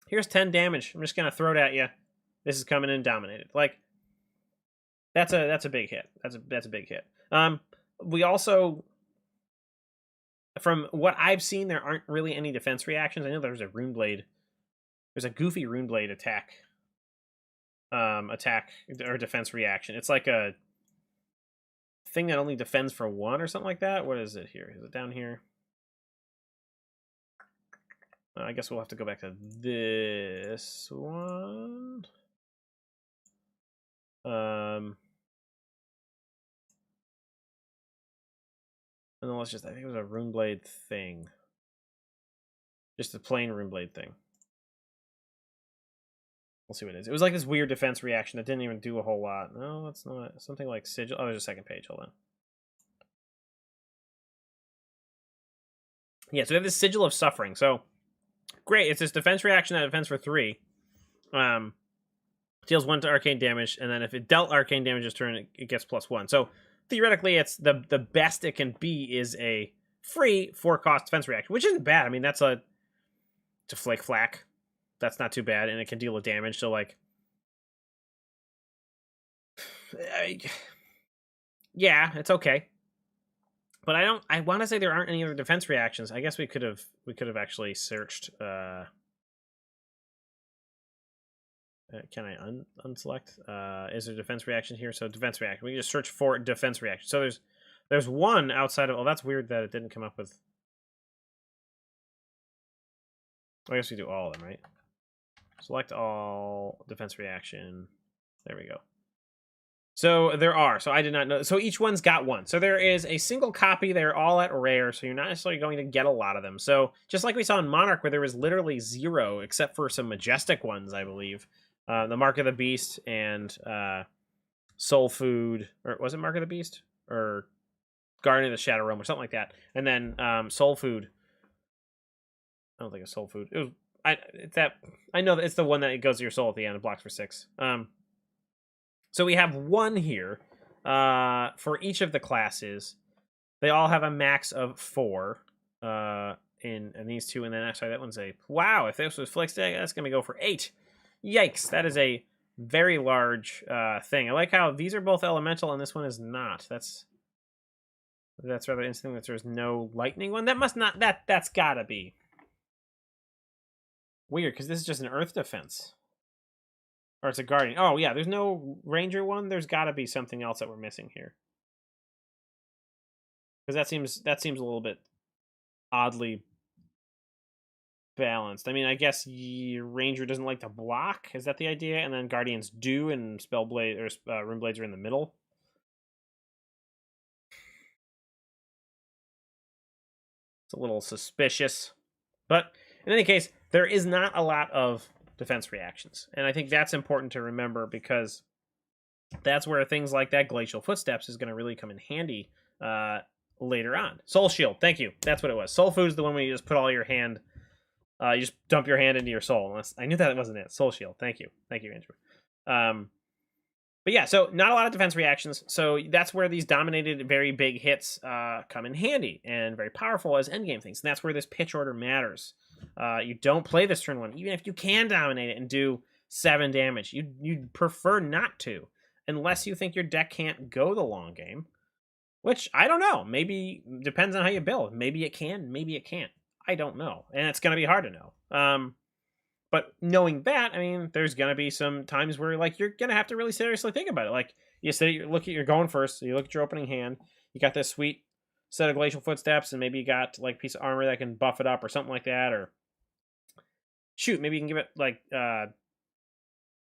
Here's 10 damage. I'm just going to throw it at you. This is coming in dominated. Like, that's a big hit. That's a big hit. We also, from what I've seen, there aren't really any defense reactions. I know there's a Runeblade. There's a goofy Runeblade attack or defense reaction. It's like a thing that only defends for 1 or something like that. What is it here? Is it down here? I guess we'll have to go back to this one. And then let's just, I think it was a Runeblade thing. Just a plain Runeblade thing. We'll see what it is. It was like this weird defense reaction that didn't even do a whole lot. No, that's not. Something like Sigil. Oh, there's a second page. Hold on. Yeah, so we have this Sigil of Suffering. So, great. It's this defense reaction that defends for 3. Deals 1 to arcane damage, and then if it dealt arcane damage this turn, it gets +1. So, theoretically, it's the best it can be is a free 4-cost defense reaction, which isn't bad. I mean, it's a flake flack. That's not too bad, and it can deal with damage. So, like, yeah, it's okay. But I want to say there aren't any other defense reactions. I guess we could have actually searched. I can I unselect? Is there defense reaction here? So defense reaction. We can just search for defense reaction. So there's one outside of. Oh, that's weird that it didn't come up with. I guess we do all of them, right? Select all defense reaction. There we go. So there are. So I did not know. So each one's got one. So there is a single copy. They're all at rare. So you're not necessarily going to get a lot of them. So just like we saw in Monarch, where there was literally 0, except for some majestic ones, I believe. The Mark of the Beast and Soul Food. Or was it Mark of the Beast? Or Guardian of the Shadow Realm or something like that. And then Soul Food. I don't think it's Soul Food. It was, I know that it's the one that goes to your soul at the end. It blocks for 6. So we have one here for each of the classes. They all have a max of 4 in these two, and then actually that one's a wow. If this was Flix Deck, that's gonna go for 8. Yikes! That is a very large thing. I like how these are both elemental and this one is not. That's rather interesting that there's no lightning one. That must not that's gotta be weird because this is just an earth defense. Or it's a guardian. Oh, yeah, there's no ranger one. There's got to be something else that we're missing here. Because that seems a little bit oddly balanced. I mean, I guess ranger doesn't like to block. Is that the idea? And then guardians do, and spellblade or rune blades are in the middle. It's a little suspicious. But in any case, there is not a lot of defense reactions, and I think that's important to remember because that's where things like that glacial footsteps is going to really come in handy later on. Soul shield, thank you. That's what it was. Soul food is the one where you just put all your hand, you just dump your hand into your soul. Unless I knew that wasn't it. Soul shield, thank you, Andrew. But yeah, so not a lot of defense reactions. So that's where these dominated, very big hits come in handy and very powerful as endgame things. And that's where this pitch order matters. You don't play this turn 1, even if you can dominate it and do 7 damage. You'd prefer not to, unless you think your deck can't go the long game. Which, I don't know. Maybe, depends on how you build. Maybe it can, maybe it can't. I don't know. And it's going to be hard to know. But knowing that, I mean, there's going to be some times where, like, you're going to have to really seriously think about it. Like, you're going first, so you look at your opening hand, you got this sweet set of glacial footsteps, and maybe you got, like, a piece of armor that can buff it up or something like that, or shoot, maybe you can give it, like,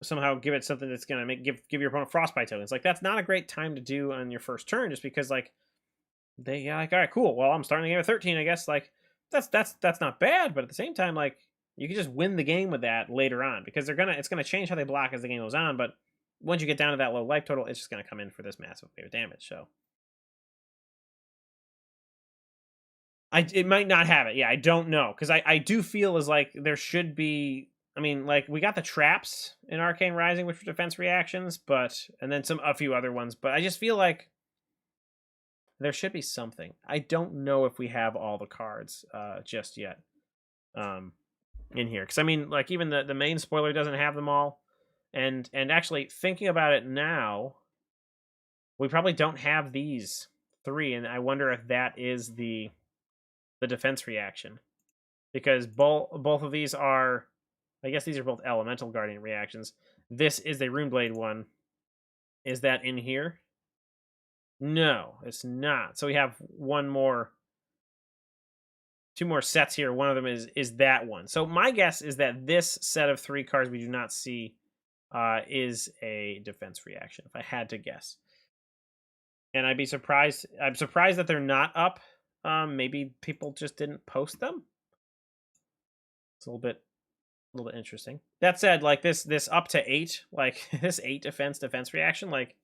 somehow give it something that's going to give your opponent frostbite tokens. Like, that's not a great time to do on your first turn, just because, like, they're like, all right, cool, well, I'm starting the game at 13, I guess. Like, that's not bad, but at the same time, like, you can just win the game with that later on, because it's gonna change how they block as the game goes on. But once you get down to that low life total, it's just gonna come in for this massive wave of damage. So it might not have it. Yeah, I don't know, because I do feel as like there should be. I mean, like, we got the traps in Arcane Rising, which were defense reactions, and then a few other ones. But I just feel like there should be something. I don't know if we have all the cards just yet. In here, because I mean, like, even the main spoiler doesn't have them all, and actually thinking about it now, we probably don't have these 3, and I wonder if that is the defense reaction, because both of these are, I guess these are both elemental guardian reactions. This is a Runeblade one. Is that in here? No, it's not. So we have two more sets here. One of them is that one. So my guess is that this set of 3 cards we do not see is a defense reaction, if I had to guess. And I'd be surprised. I'm surprised that they're not up. Maybe people just didn't post them. It's a little bit interesting. That said, like, this up to 8, like, this 8 defense reaction, like,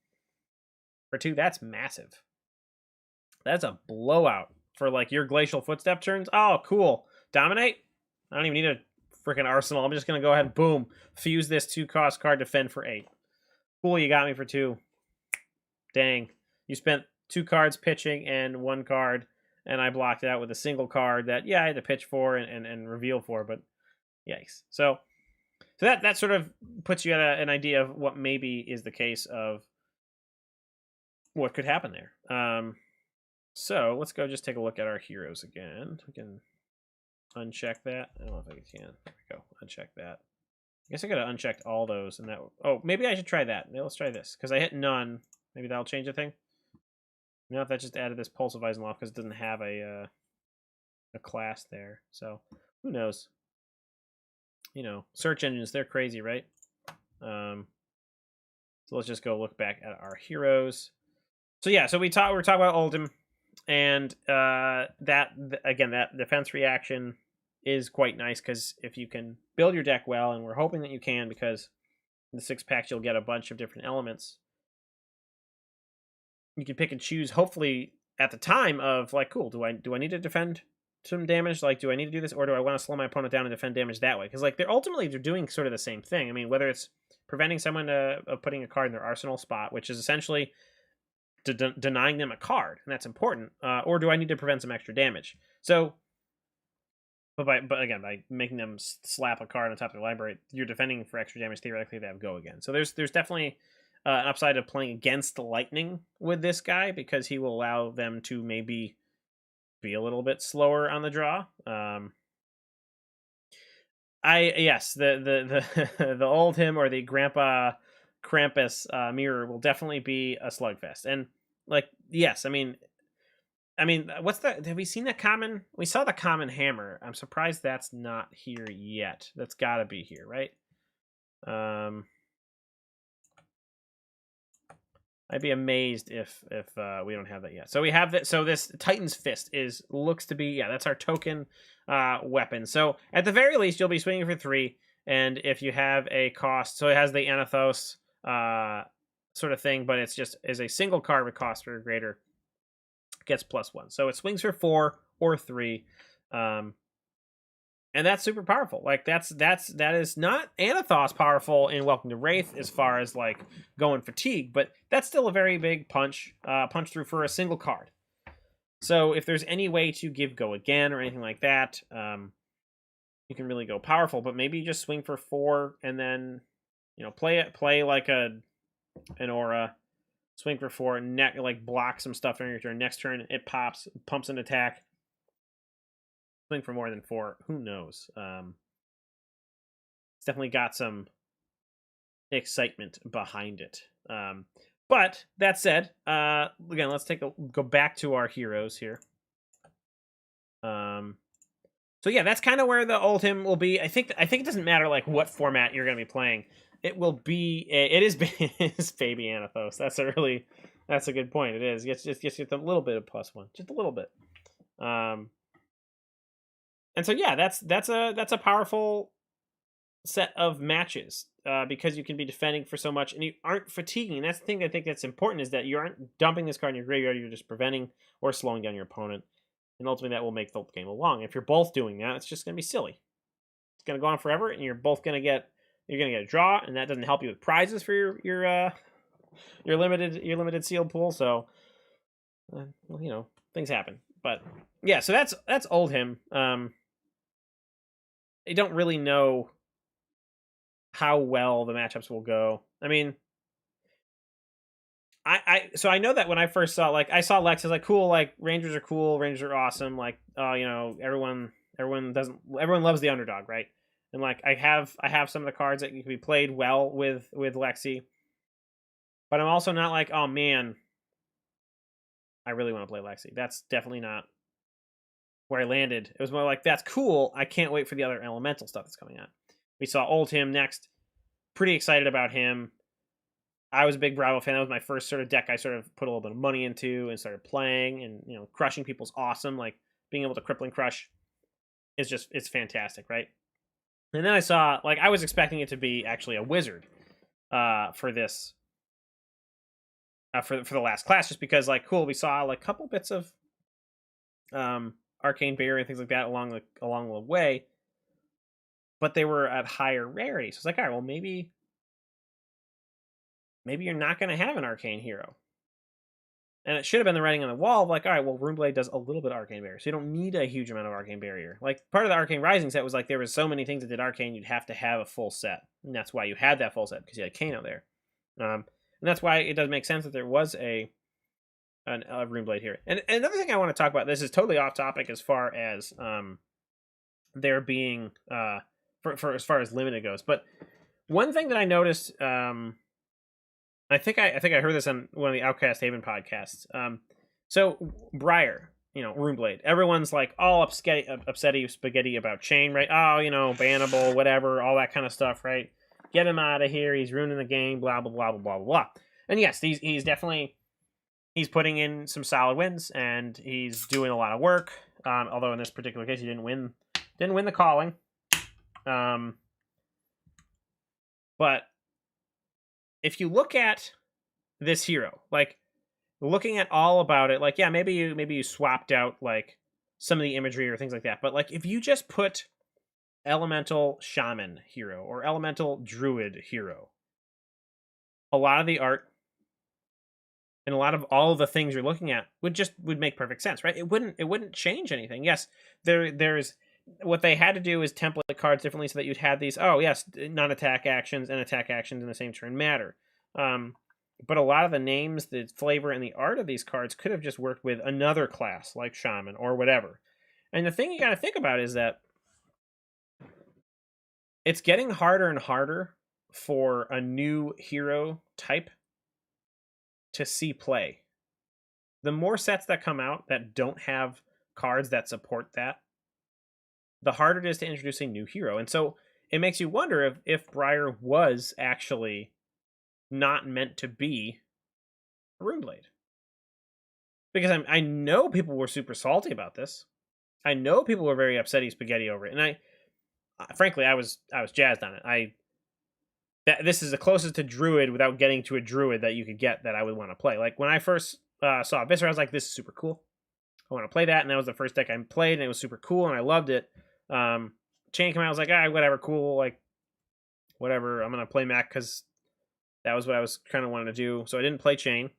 for 2, that's massive. That's a blowout for, like, your glacial footstep turns. Oh, cool. Dominate? I don't even need a freaking arsenal. I'm just going to go ahead and boom. Fuse this 2-cost card, defend for 8. Cool, you got me for 2. Dang. You spent 2 cards pitching and 1 card, and I blocked it out with a single card that, yeah, I had to pitch for and reveal for, but yikes. So that sort of puts you at an idea of what maybe is the case of what could happen there. So let's go just take a look at our heroes again. We can uncheck that. I don't know if I can. There we go. Uncheck that. guess I could have unchecked all those, and that. Oh, maybe I should try that. Yeah, let's try this because I hit none. Maybe that'll change the thing. Now if that just added this Pulse of Weisenloff because it doesn't have a class there, so who knows? You know, search engines, they're crazy, right? So let's just go look back at our heroes. So yeah, so we're talking about Oldhim, and again, that defense reaction is quite nice because if you can build your deck well, and we're hoping that you can, because in the 6-packs you'll get a bunch of different elements. You can pick and choose, hopefully at the time of like, cool, do I need to defend some damage? Like, do I need to do this, or do I want to slow my opponent down and defend damage that way? Because like they're doing sort of the same thing. I mean, whether it's preventing someone of putting a card in their arsenal spot, which is essentially denying them a card, and that's important, or do I need to prevent some extra damage? So, but again, by making them slap a card on top of their library, you're defending for extra damage. Theoretically, they have go again. So there's definitely an upside of playing against the lightning with this guy, because he will allow them to maybe be a little bit slower on the draw. Yes, the the Oldhim or the Grandpa Krampus mirror will definitely be a slugfest. And like, yes, I mean, what's that? Have we seen the common? We saw the common hammer. I'm surprised that's not here yet. That's got to be here, right? I'd be amazed if we don't have that yet. So we have that. So this Titan's Fist looks to be, yeah, that's our token weapon. So at the very least, you'll be swinging for 3, and if you have a cost, so it has the Anathos sort of thing, but it's just is a single card with cost or greater, gets +1. So it swings for 4 or 3. And that's super powerful. Like that is not Anathos powerful in Welcome to Wraith as far as like going fatigue, but that's still a very big punch through for a single card. So if there's any way to give go again or anything like that, you can really go powerful. But maybe you just swing for 4 and then, you know, play like an aura, swing for 4, like block some stuff during your turn. Next turn it pumps an attack. Swing for more than 4, who knows? It's definitely got some excitement behind it. But that said, again, let's go back to our heroes here. So yeah, that's kind of where the Oldhim will be. I think it doesn't matter like what format you're going to be playing. It will be. It is baby Anathos. That's a good point. It is. Just gets a little bit of +1, just a little bit. And so yeah, that's a powerful set of matches because you can be defending for so much and you aren't fatiguing. And that's the thing I think that's important, is that you aren't dumping this card in your graveyard. You're just preventing or slowing down your opponent, and ultimately that will make the game long. If you're both doing that, it's just going to be silly. It's going to go on forever, and you're gonna get a draw, and that doesn't help you with prizes for your limited sealed pool. So you know, things happen. But yeah, so that's Oldhim. I don't really know how well the matchups will go. I mean, so I know that when I first saw, like, I saw Lex, I was like, cool, like Rangers are cool, Rangers are awesome, like, you know, everyone loves the underdog, right? And like I have some of the cards that can be played well with Lexi, but I'm also not like, oh man, I really want to play Lexi. That's definitely not where I landed. It was more like, that's cool, I can't wait for the other elemental stuff that's coming out. We saw Oldhim next. Pretty excited about him. I was a big Bravo fan. That was my first sort of deck I sort of put a little bit of money into and started playing. And, you know, crushing people's awesome. Like, being able to crippling crush it's fantastic, right? And then I saw, like, I was expecting it to be actually a wizard for this. For the last class, just because, like, cool, we saw like a couple bits of arcane barrier and things like that along the way, but they were at higher rarity. So it's like, all right, well, maybe you're not going to have an arcane hero. And it should have been the writing on the wall of like, all right, well, Runeblade does a little bit of arcane barrier, so you don't need a huge amount of arcane barrier. Like, part of the Arcane Rising set was like, there was so many things that did arcane, you'd have to have a full set, and that's why you had that full set, because you had Kano there. And that's why it does make sense that there was a Runeblade here. And another thing I want to talk about, this is totally off topic as far as there being for as far as limited goes, but One thing that I noticed, I think I heard this on one of the Outcast Haven podcasts. So Briar, Runeblade. Everyone's like all upsetty spaghetti about Chain, right? Oh, bannable, whatever, all that kind of stuff, right? Get him out of here. He's ruining the game. Blah blah blah blah blah blah. And yes, he's definitely putting in some solid wins, and he's doing a lot of work. Although in this particular case, he didn't win the calling. But if you look at this hero, like looking at all about it, like yeah, maybe you swapped out like some of the imagery or things like that. But like if you just put elemental shaman hero or elemental druid hero, a lot of the art and a lot of all the things you're looking at would make perfect sense, right? It wouldn't change anything. Yes, there's what they had to do is template cards differently so that you'd have these, oh yes, non-attack actions and attack actions in the same turn matter. But a lot of the names, the flavor, and the art of these cards could have just worked with another class like shaman or whatever. And the thing you got to think about is that it's getting harder and harder for a new hero type to see play. The more sets that come out that don't have cards that support that, the harder it is to introduce a new hero. And so it makes you wonder if Briar was actually not meant to be a Runeblade. Because I know people were super salty about this. I know people were very upsetty spaghetti over it. And frankly, I was jazzed on it. This is the closest to Druid without getting to a Druid that you could get that I would want to play. Like when I first saw Viscera, I was like, this is super cool. I want to play that. And that was the first deck I played, and it was super cool, and I loved it. Chain came out, I was like, whatever, cool, like, whatever, I'm going to play Mac because that was what I was kind of wanting to do. So I didn't play Chain.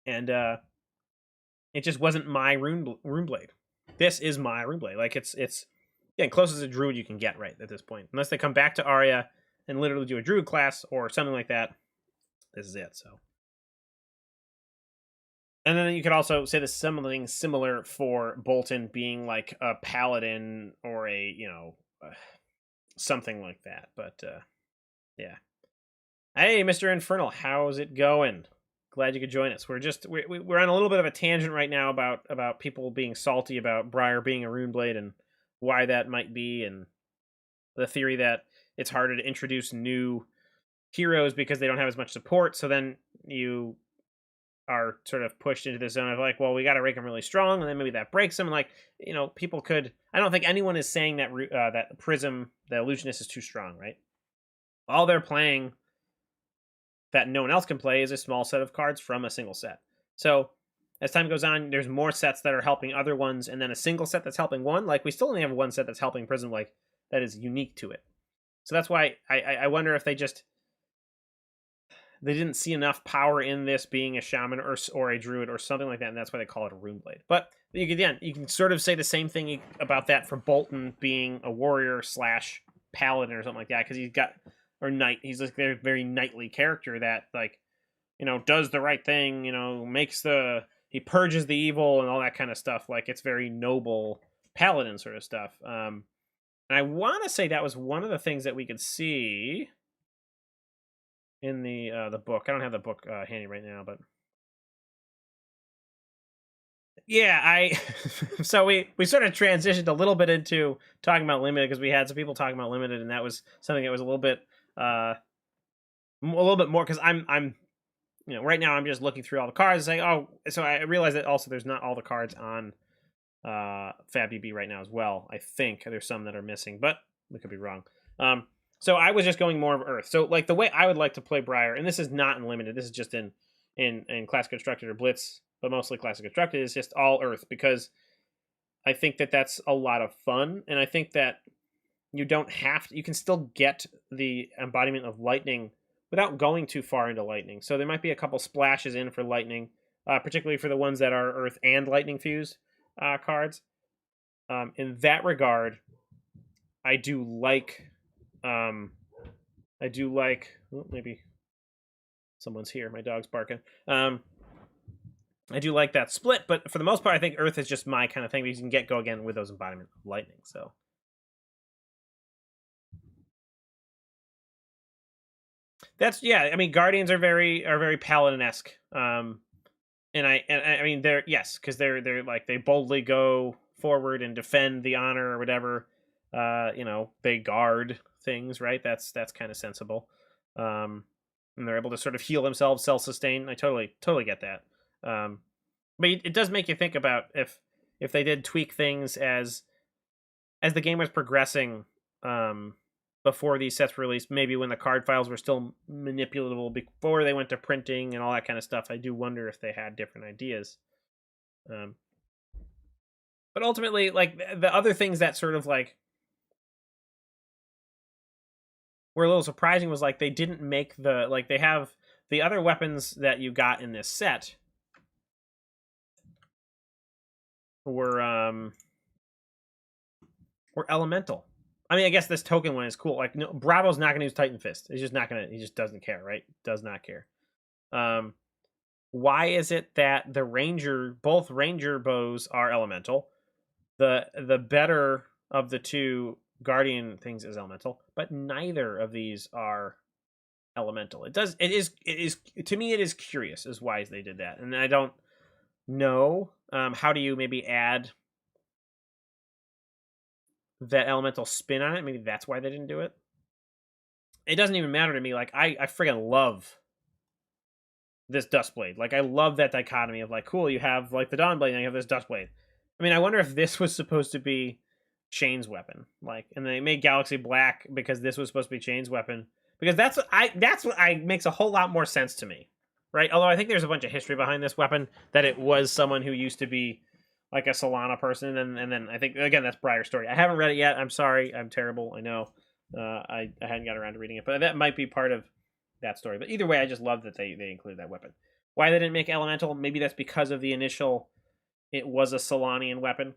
And it just wasn't my Runeblade. This is my Runeblade. Like, it's getting closest to Druid you can get right at this point. Unless they come back to Arya and literally do a Druid class or something like that, this is it, so. And then you could also say the something similar for Bolton being like a paladin or a, something like that. But, yeah. Hey, Mr. Infernal, how's it going? Glad you could join us. We're on a little bit of a tangent right now about people being salty about Briar being a Runeblade and why that might be, and the theory that it's harder to introduce new heroes because they don't have as much support. So then you are sort of pushed into the zone of like, well, we got to make them really strong, and then maybe that breaks them. And like, people could. I don't think anyone is saying that that Prism, the Illusionist, is too strong, right? All they're playing that no one else can play is a small set of cards from a single set. So as time goes on, there's more sets that are helping other ones, and then a single set that's helping one. Like, we still only have one set that's helping Prism, like, that is unique to it. So that's why I wonder if they didn't see enough power in this being a shaman or a druid or something like that, and that's why they call it a Runeblade. But you can sort of say the same thing about that for Bolton being a warrior / paladin or something like that, because he's got, or knight, he's like a very knightly character that, like, does the right thing, he purges the evil and all that kind of stuff. Like, it's very noble paladin sort of stuff. And I want to say that was one of the things that we could see in the book. I don't have the book handy right now, but yeah, so we sort of transitioned a little bit into talking about limited because we had some people talking about limited, and that was something that was a little bit more because I'm right now I'm just looking through all the cards and saying, oh, so I realize that also there's not all the cards on FabDB right now as well. I think there's some that are missing, but we could be wrong. So I was just going more of Earth. So like the way I would like to play Briar, and this is not in limited, this is just in Classic Constructed or Blitz, but mostly Classic Constructed, is just all Earth, because I think that that's a lot of fun, and I think that you can still get the embodiment of lightning without going too far into lightning. So there might be a couple splashes in for lightning, particularly for the ones that are Earth and lightning fused cards. In that regard, I do like. Maybe someone's here. My dog's barking. I do like that split, but for the most part, I think Earth is just my kind of thing, because you can go again with those embodiment of lightning. So That's yeah. I mean, guardians are very paladin-esque. And I mean they're yes, because they're like they boldly go forward and defend the honor or whatever. You know, they guard things, right? That's kind of sensible. And they're able to sort of heal themselves, self-sustain. I totally get that. But it does make you think about if they did tweak things as the game was progressing. Before these sets were released, maybe when the card files were still manipulatable before they went to printing and all that kind of stuff, I do wonder if they had different ideas. But ultimately, like the other things that sort of like were a little surprising was like they didn't make they have the other weapons that you got in this set were elemental. I mean, I guess this token one is cool. Like, no, Bravo's not going to use Titan Fist. He's just not going to. He just doesn't care, right? Does not care. Why is it that both Ranger bows are elemental? The better of the two Guardian things is elemental, but neither of these are elemental. It is to me it is curious as why they did that, and I don't know how do you maybe add that elemental spin on it. Maybe that's why they didn't do it. It doesn't even matter to me. Like I friggin' love this Dustblade. Like I love that dichotomy of like, cool, you have like the Dawnblade and you have this Dustblade. I mean, I wonder if this was supposed to be Shane's weapon. Like, and they made Galaxy Black because this was supposed to be Shane's weapon. Because that's what makes a whole lot more sense to me. Right? Although I think there's a bunch of history behind this weapon, that it was someone who used to be like a Solana person, and then I think again that's Briar's story. I haven't read it yet. I'm sorry. I'm terrible. I know. I hadn't got around to reading it, but that might be part of that story. But either way, I just love that they included that weapon. Why they didn't make elemental? Maybe that's because of the initial. It was a Solanian weapon,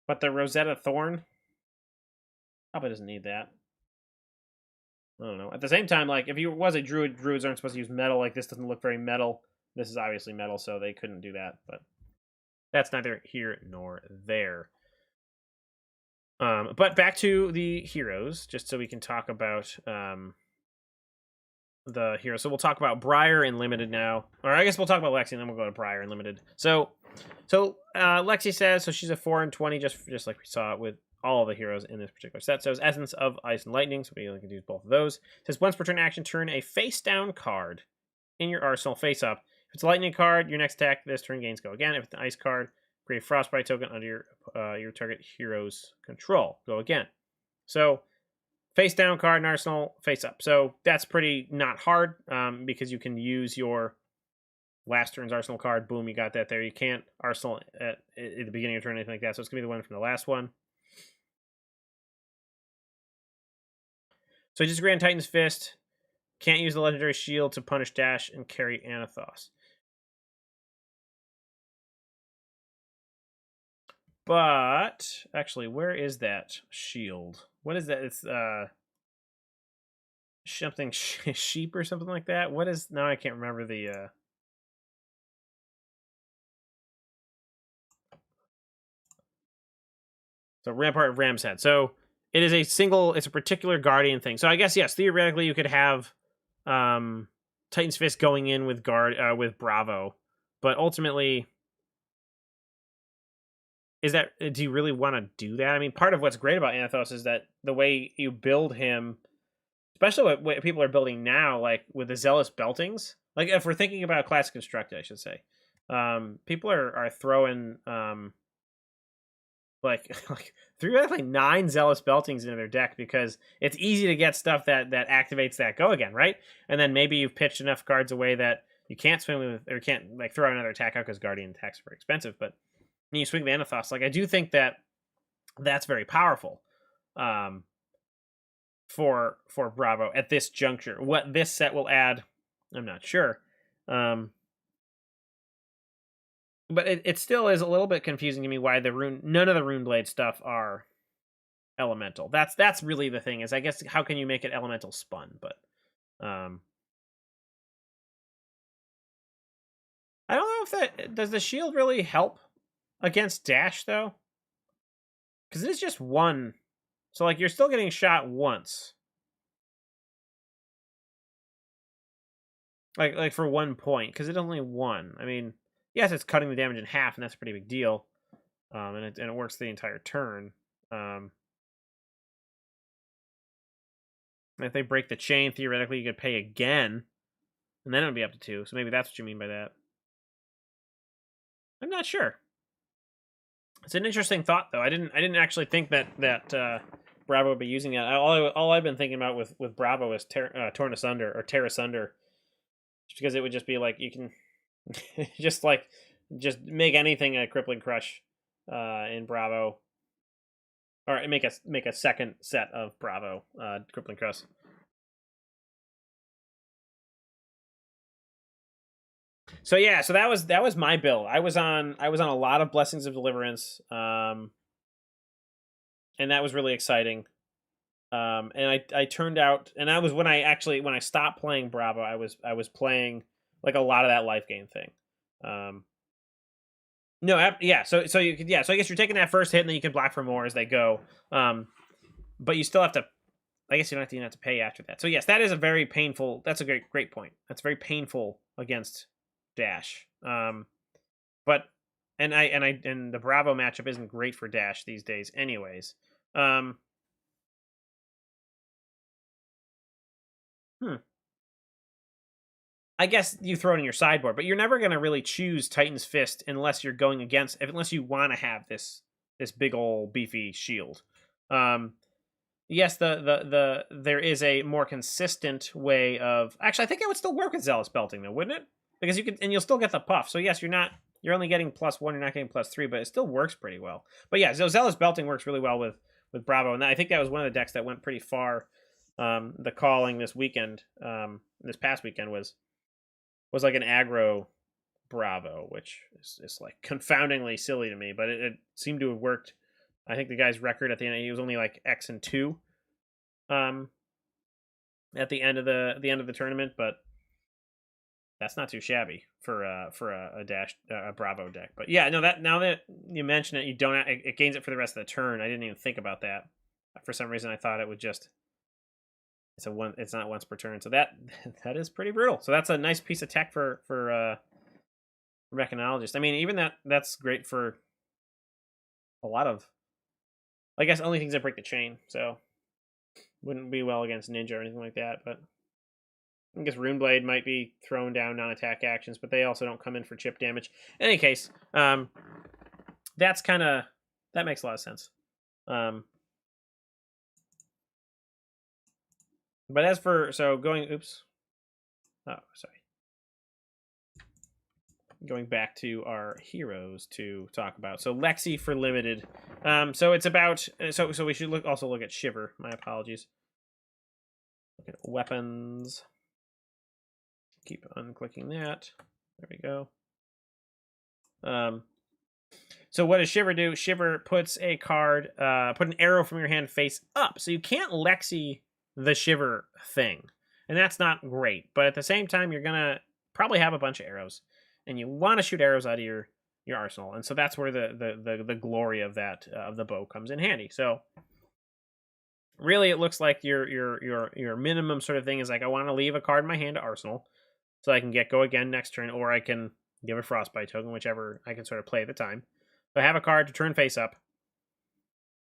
but the Rosetta Thorn probably doesn't need that. I don't know. At the same time, like if you was a druid, druids aren't supposed to use metal. Like this doesn't look very metal. This is obviously metal, so they couldn't do that. But that's neither here nor there. But back to the heroes, just so we can talk about the heroes. So we'll talk about Briar and Limited now. Or I guess we'll talk about Lexi, and then we'll go to Briar and Limited. So Lexi says, so she's a 4 and 20, just like we saw with all of the heroes in this particular set. So it's Essence of Ice and Lightning, so we can use both of those. It says once per turn action, turn a face-down card in your arsenal face up. If it's a Lightning card, your next attack this turn gains go again. If it's an Ice card, create a Frostbite token under your target hero's control. Go again. So face down card in arsenal, face up. So that's pretty not hard because you can use your last turn's arsenal card. Boom, you got that there. You can't arsenal at the beginning of turn or anything like that. So it's going to be the one from the last one. So just Grand Titan's Fist. Can't use the Legendary Shield to punish dash and carry Anathos. But actually, where is that shield? What is that? It's something sheep or something like that. What is? Now I can't remember the. So Rampart of Ram's Head. So it is it's a particular Guardian thing. So I guess yes, theoretically you could have Titan's Fist going in with with Bravo, but ultimately, do you really want to do that? I mean, part of what's great about Anathos is that the way you build him, especially what people are building now, like with the Zealous Beltings, like if we're thinking about Classic Constructed, I should say, people are throwing like theoretically 9 Zealous Beltings into their deck because it's easy to get stuff that activates that go again, right? And then maybe you've pitched enough cards away that you can't swing with, or can't like throw another attack out because Guardian attacks are very expensive, but when you swing the Anathos, like I do think that's very powerful for Bravo at this juncture. What this set will add, I'm not sure. But it still is a little bit confusing to me why none of the Runeblade stuff are elemental. That's really the thing, is I guess how can you make it elemental spun? But I don't know if does the shield really help against dash though, because it is just 1, so like you're still getting shot once. Like for 1 point, because it's only 1. I mean, yes, it's cutting the damage in half, and that's a pretty big deal. And it works the entire turn. And if they break the chain, theoretically, you could pay again, and then it would be up to 2. So maybe that's what you mean by that. I'm not sure. It's an interesting thought, though. I didn't actually think that Bravo would be using that. All I've been thinking about with Bravo is Torn Asunder or Tear Asunder, just because it would just be like you can just make anything a Crippling Crush in Bravo, or make a second set of Bravo Crippling Crush. So yeah, so that was my build. I was on a lot of Blessings of Deliverance, and that was really exciting. And I turned out, and I was when I stopped playing Bravo, I was playing like a lot of that life gain thing. No, yeah. So you could, yeah. So I guess you're taking that first hit, and then you can block for more as they go. But you still have to. I guess you don't have to pay after that. So yes, that is a very painful. That's a great point. That's very painful against Dash. But and the Bravo matchup isn't great for Dash these days, anyways. I guess you throw it in your sideboard, but you're never going to really choose Titan's Fist unless you're going unless you want to have this big old beefy shield. Yes, there is a more consistent way of. Actually, I think it would still work with Zealous Belting, though, wouldn't it? Because you'll still get the puff. So yes, you're only getting +1, you're not getting +3, but it still works pretty well. But yeah, so Zealous Belting works really well with Bravo, and I think that was one of the decks that went pretty far. The calling this past weekend was like an aggro Bravo, which is like confoundingly silly to me, but it seemed to have worked. I think the guy's record at the end, he was only like X and 2 at the end of the tournament, but that's not too shabby for a Dash Bravo deck. But yeah, no, that now that you mention it, it gains it for the rest of the turn. I didn't even think about that. For some reason I thought it would just it's not once per turn. So that is pretty brutal. So that's a nice piece of tech for Mechanologist. I mean, even that's great for a lot of, I guess, only things that break the chain. So wouldn't be well against Ninja or anything like that. But I guess Runeblade might be throwing down non-attack actions, but they also don't come in for chip damage. In any case, that makes a lot of sense. But as for going back to our heroes to talk about. So Lexi for limited. So it's about so we should also look at Shiver. My apologies. Look at weapons. Keep unclicking that. There we go. So what does Shiver do? Shiver puts a card, put an arrow from your hand face up. So you can't Lexi the Shiver thing. And that's not great. But at the same time, you're going to probably have a bunch of arrows. And you want to shoot arrows out of your arsenal. And so that's where the glory of that of the bow comes in handy. So really it looks like your minimum sort of thing is like, I want to leave a card in my hand to arsenal so I can go again next turn, or I can give a Frostbite token, whichever I can sort of play at the time. So I have a card to turn face up.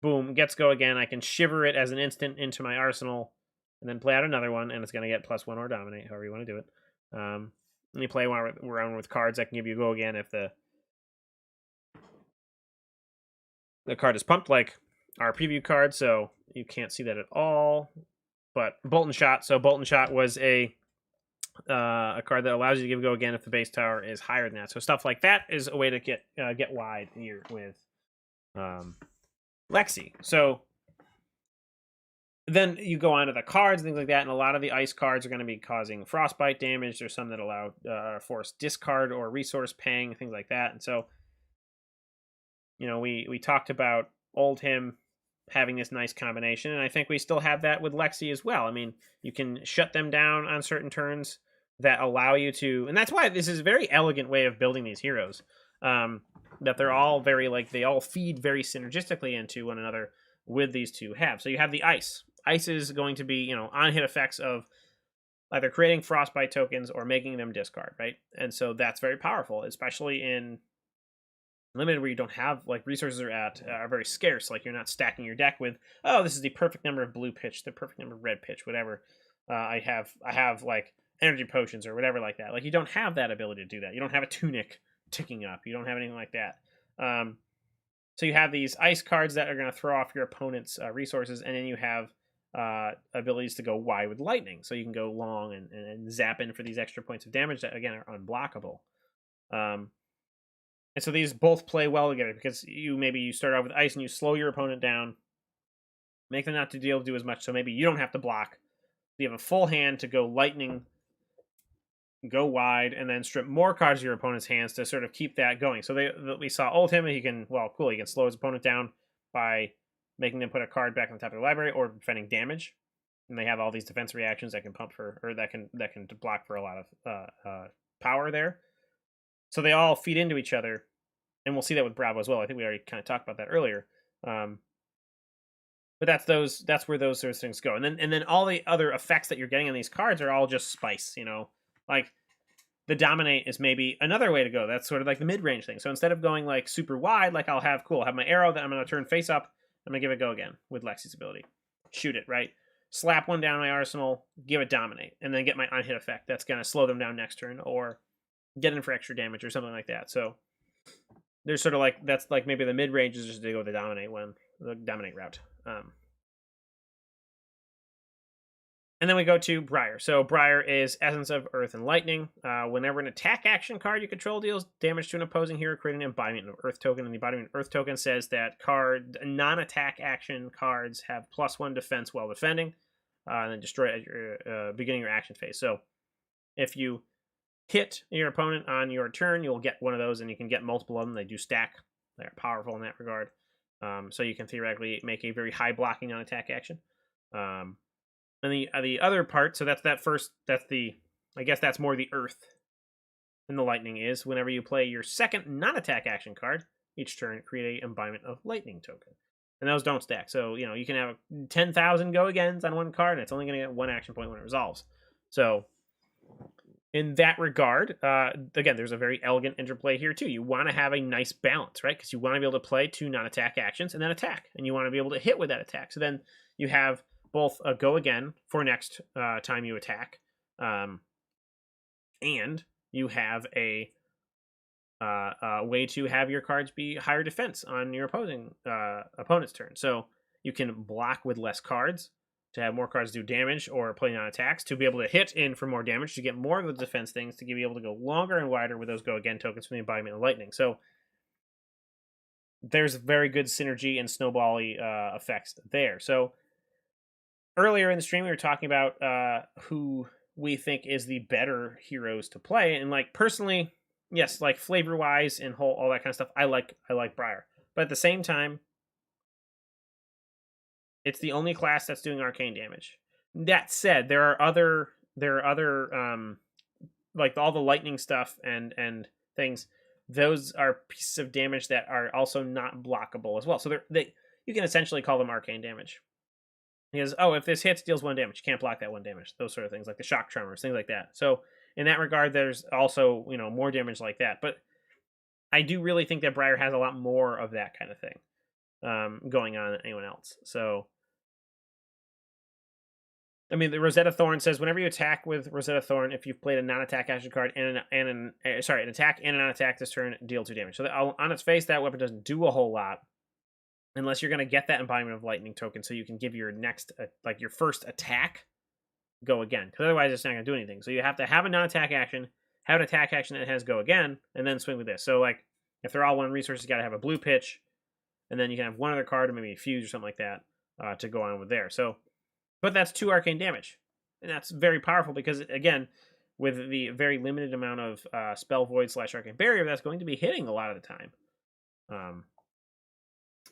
Boom, gets go again. I can Shiver it as an instant into my arsenal, and then play out another one, and it's going to get +1 or dominate, however you want to do it. And you play around with cards that can give you go again if the card is pumped, like our preview card, so you can't see that at all. But Bolt and Shot. So Bolt and Shot was a card that allows you to give go again if the base tower is higher than that. So stuff like that is a way to get wide here with Lexi. So then you go on to the cards and things like that, and a lot of the ice cards are going to be causing frostbite damage. There's some that allow forced discard or resource paying, things like that. And so, we talked about Oldhim having this nice combination, and I think we still have that with Lexi as well. I mean, you can shut them down on certain turns that allow you to, and that's why this is a very elegant way of building these heroes. That they're all very, they all feed very synergistically into one another with these two halves. So you have the ice. Ice is going to be, on hit effects of either creating frostbite tokens or making them discard, right? And so that's very powerful, especially in limited where you don't have like resources are very scarce. Like you're not stacking your deck with, oh, this is the perfect number of blue pitch, the perfect number of red pitch, whatever. I have like energy potions or whatever like that. Like you don't have that ability to do that. You don't have a tunic ticking up. You don't have anything like that. So you have these ice cards that are going to throw off your opponent's resources, and then you have abilities to go wide with lightning. So you can go long and zap in for these extra points of damage that again are unblockable. And so these both play well together because you start off with ice and you slow your opponent down, make them not to be able to do as much. So maybe you don't have to block. You have a full hand to go lightning, go wide, and then strip more cards of your opponent's hands to sort of keep that going. So we saw ult him, and he can slow his opponent down by making them put a card back on the top of the library or defending damage. And they have all these defense reactions that can that can block for a lot of power there. So they all feed into each other, and we'll see that with Bravo as well. I think we already kind of talked about that earlier. But that's where those sort of things go. And then all the other effects that you're getting on these cards are all just spice, Like the dominate is maybe another way to go. That's sort of like the mid-range thing. So instead of going like super wide, like I'll have my arrow that I'm going to turn face up. I'm going to give it a go again with Lexi's ability. Shoot it, right? Slap one down my arsenal, give it dominate, and then get my unhit effect. That's going to slow them down next turn or get in for extra damage or something like that. So there's sort of like, that's like maybe the mid-range is just to go with the dominate route. And then we go to Briar. So Briar is Essence of Earth and Lightning. Whenever an attack action card you control deals damage to an opposing hero, creating an embodiment of Earth token. And the embodiment of Earth token says that non-attack action cards have +1 defense while defending, and then destroy at your beginning of your action phase. So if you hit your opponent on your turn, you'll get one of those, and you can get multiple of them. They do stack. They're powerful in that regard. So you can theoretically make a very high blocking non-attack action. And the other part, so that's I guess that's more the Earth than the Lightning is. Whenever you play your second non-attack action card, each turn create a embodiment of Lightning token. And those don't stack. So, you can have 10,000 go-agains on one card, and it's only going to get 1 action point when it resolves. So, in that regard, again, there's a very elegant interplay here, too. You want to have a nice balance, right? Because you want to be able to play 2 non-attack actions and then attack. And you want to be able to hit with that attack. So then you have both a go again for next time you attack, and you have a way to have your cards be higher defense on your opponent's turn. So you can block with less cards to have more cards do damage or play non-attacks, to be able to hit in for more damage, to get more of the defense things, to be able to go longer and wider with those go again tokens from the embodiment of Lightning. So there's very good synergy and snowbally effects there. So earlier in the stream, we were talking about who we think is the better heroes to play, and like personally, yes, like flavor wise and all that kind of stuff, I like Briar, but at the same time, it's the only class that's doing arcane damage. That said, there are other like all the lightning stuff and things. Those are pieces of damage that are also not blockable as well. So you can essentially call them arcane damage. Because, if this hits, deals 1 damage. You can't block that 1 damage. Those sort of things, like the shock tremors, things like that. So in that regard, there's also, more damage like that. But I do really think that Briar has a lot more of that kind of thing going on than anyone else. So, I mean, the Rosetta Thorn says, whenever you attack with Rosetta Thorn, if you've played a non-attack action card and an attack and a non-attack this turn, deal 2 damage. So on its face, that weapon doesn't do a whole lot, unless you're going to get that embodiment of Lightning token, so you can give your next, your first attack, go again. Because otherwise, it's not going to do anything. So you have to have a non-attack action, have an attack action that has go again, and then swing with this. So, if they're all 1 resource, you got to have a blue pitch, and then you can have 1 other card, or maybe a fuse or something like that, to go on with there. So, but that's 2 arcane damage. And that's very powerful because, again, with the very limited amount of spell void / arcane barrier, that's going to be hitting a lot of the time.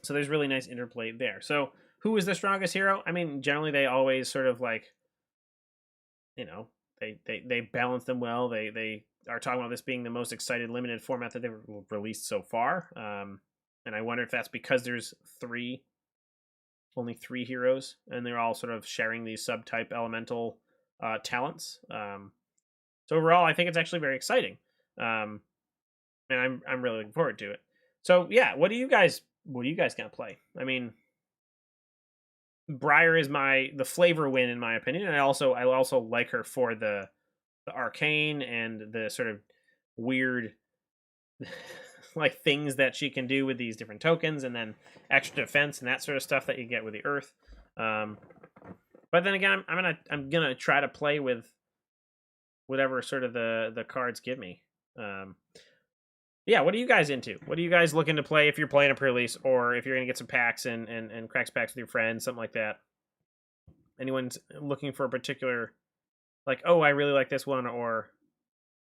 So there's really nice interplay there. So who is the strongest hero? I mean, generally they always sort of they balance them well. They are talking about this being the most excited limited format that they've released so far. And I wonder if that's because there's only three heroes, and they're all sort of sharing these subtype elemental talents. So overall, I think it's actually very exciting, and I'm really looking forward to it. So yeah, what do you guys gonna play? I mean, Briar is the flavor win in my opinion, and I also like her for the arcane and the sort of weird like things that she can do with these different tokens, and then extra defense and that sort of stuff that you get with the earth. But then again, I'm gonna try to play with whatever sort of the cards give me. Yeah, what are you guys into? What are you guys looking to play if you're playing a pre-release, or if you're gonna get some packs and cracks packs with your friends, something like that? Anyone's looking for a particular, like, oh, I really like this one, or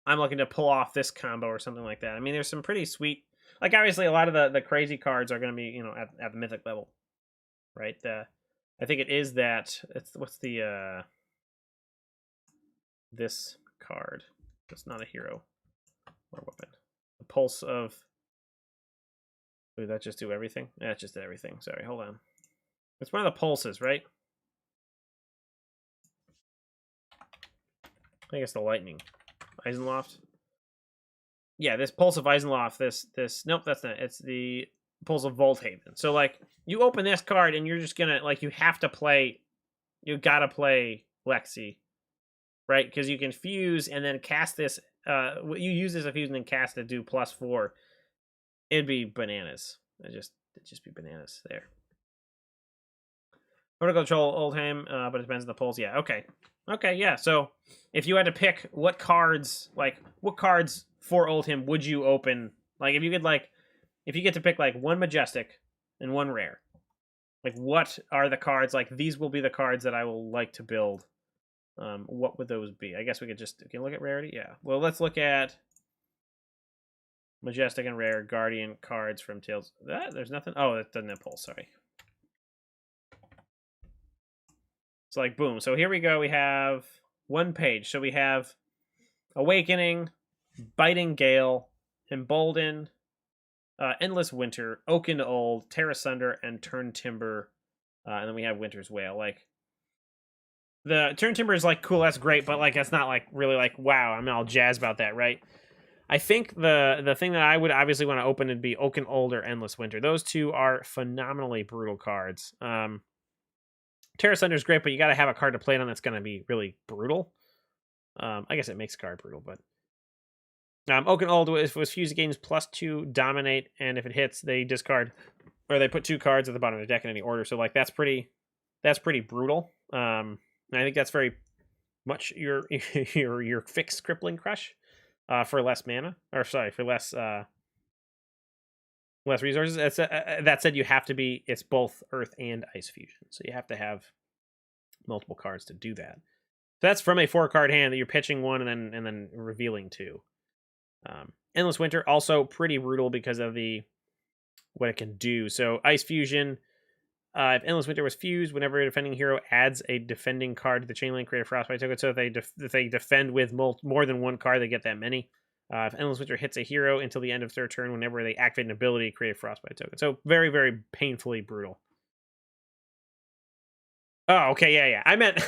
I'm looking to pull off this combo or something like that. I mean, there's some pretty sweet, like obviously a lot of the crazy cards are going to be, you know, at the mythic level, right? I think it is that what's the this card? It's not a hero or weapon. The pulse of. Did that just do everything? Yeah, it just did everything. Sorry, hold on. It's one of the pulses, right? I think it's the lightning. Eisenloft. Yeah, this Pulse of Eisenloft, this nope, that's not. It's the Pulse of Volthaven. So like you open this card and you're just gonna like you gotta play Lexi, right? Because you can fuse and then cast this. You use this as a fuse and then cast it, do +4. It'd be bananas. It'd just be bananas there. Vertical control Oldham, but it depends on the pulls. Yeah, okay, yeah. So if you had to pick what cards for Oldham would you open? Like if you get to pick like one Majestic and one Rare, like what are the cards? Like these will be the cards that I will like to build. What would those be? I guess we can look at rarity. Yeah. Well, let's look at Majestic and Rare Guardian cards from Tales. There's nothing. Oh, it doesn't have pulse. Sorry. So like boom. So here we go. We have one page. So we have Awakening, Biting Gale, Embolden, Endless Winter, Oaken Old, Terra Sunder, and Turn Timber. And then we have Winter's Wail. Like the Turn Timber is like cool, that's great, but like that's not like really like wow, I'm all jazzed about that, right? I think the thing that I would obviously want to open would be Oaken Old or Endless Winter. Those two are phenomenally brutal cards. Terra Sunder is great, but you got to have a card to play it on that's going to be really brutal. I guess it makes a card brutal, but Oaken Old was fused gains +2 dominate, and if it hits, they discard or they put 2 cards at the bottom of the deck in any order. So like that's pretty brutal. And I think that's very much your your fixed Crippling Crush for less mana, or sorry, for less resources. That said, you have to be, it's both Earth and Ice fusion, so you have to have multiple cards to do that. So that's from a 4-card hand that you're pitching one and then revealing 2. Endless Winter also pretty brutal because of what it can do. So Ice fusion. If Endless Winter was fused, whenever a defending hero adds a defending card to the chain link, create a Frostbite token. So if they defend with more than one card, they get that many. If Endless Winter hits a hero until the end of their turn, whenever they activate an ability, create a Frostbite token. So very, very painfully brutal. Oh, okay, yeah. I meant...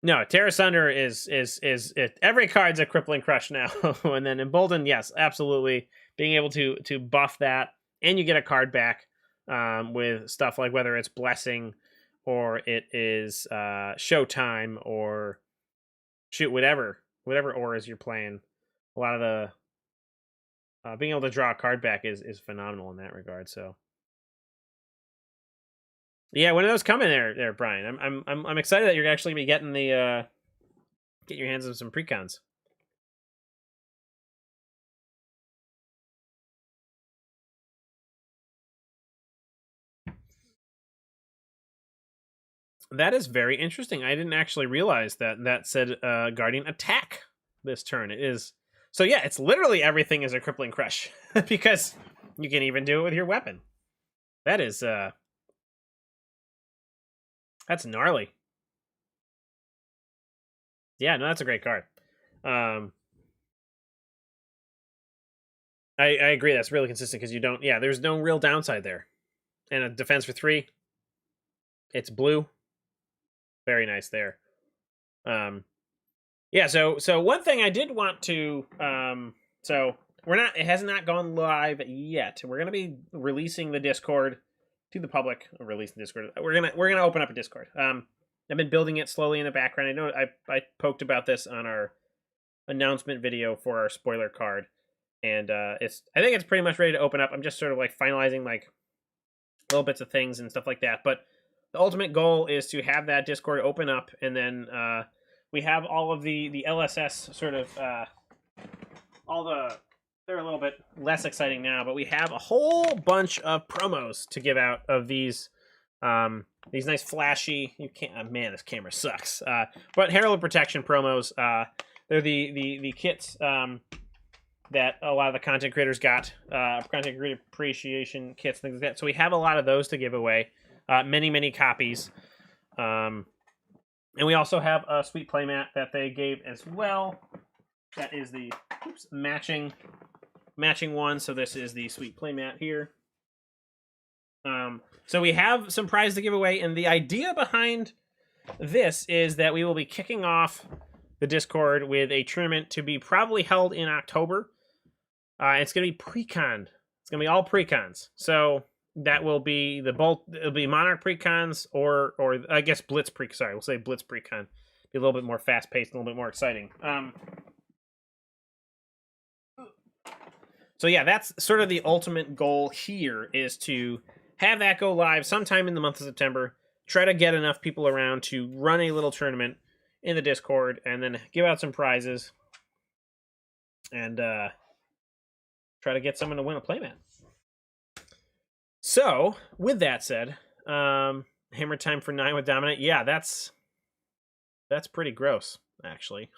No, Terra Sunder is every card's a Crippling Crush now. And then Embolden, yes, absolutely. Being able to buff that, and you get a card back with stuff like whether it's Blessing or it is Showtime or shoot whatever auras you're playing. A lot of the being able to draw a card back is phenomenal in that regard. So yeah, when are those coming there, Brian? I'm excited that you're actually gonna be getting get your hands on some precons. That is very interesting. I didn't actually realize that said Guardian attack this turn. It is so yeah. It's literally everything is a Crippling Crush because you can even do it with your weapon. That is that's gnarly. Yeah, no, that's a great card. I agree. That's really consistent because you don't. Yeah, there's no real downside there, and a defense for 3. It's blue. Very nice there. Yeah, so one thing I did want to so it has not gone live yet. We're gonna be releasing the Discord to the public. Releasing Discord. We're gonna open up a Discord. I've been building it slowly in the background. I know I poked about this on our announcement video for our spoiler card, and I think it's pretty much ready to open up. I'm just sort of like finalizing like little bits of things and stuff like that. But the ultimate goal is to have that Discord open up, and then we have all of the LSS sort of they're a little bit less exciting now, but we have a whole bunch of promos to give out of these nice flashy. You can't. Man, this camera sucks. But Herald of Protection promos. They're the kits that a lot of the content creators got. Content creator appreciation kits, things like that. So we have a lot of those to give away. Many copies. And we also have a sweet playmat that they gave as well. That is the matching one. So this is the sweet playmat here. So we have some prize to give away, and the idea behind this is that we will be kicking off the Discord with a tournament to be probably held in October. It's going to be pre-con. It's going to be all pre-cons. So that will be it'll be Monarch pre-cons or I guess Blitz pre. Sorry, we'll say Blitz pre-con. Be a little bit more fast-paced, a little bit more exciting. So yeah, that's sort of the ultimate goal here, is to have that go live sometime in the month of September. Try to get enough people around to run a little tournament in the Discord, and then give out some prizes, and try to get someone to win a playmat. So, with that said, hammer time for 9 with Dominate. Yeah, that's pretty gross, actually.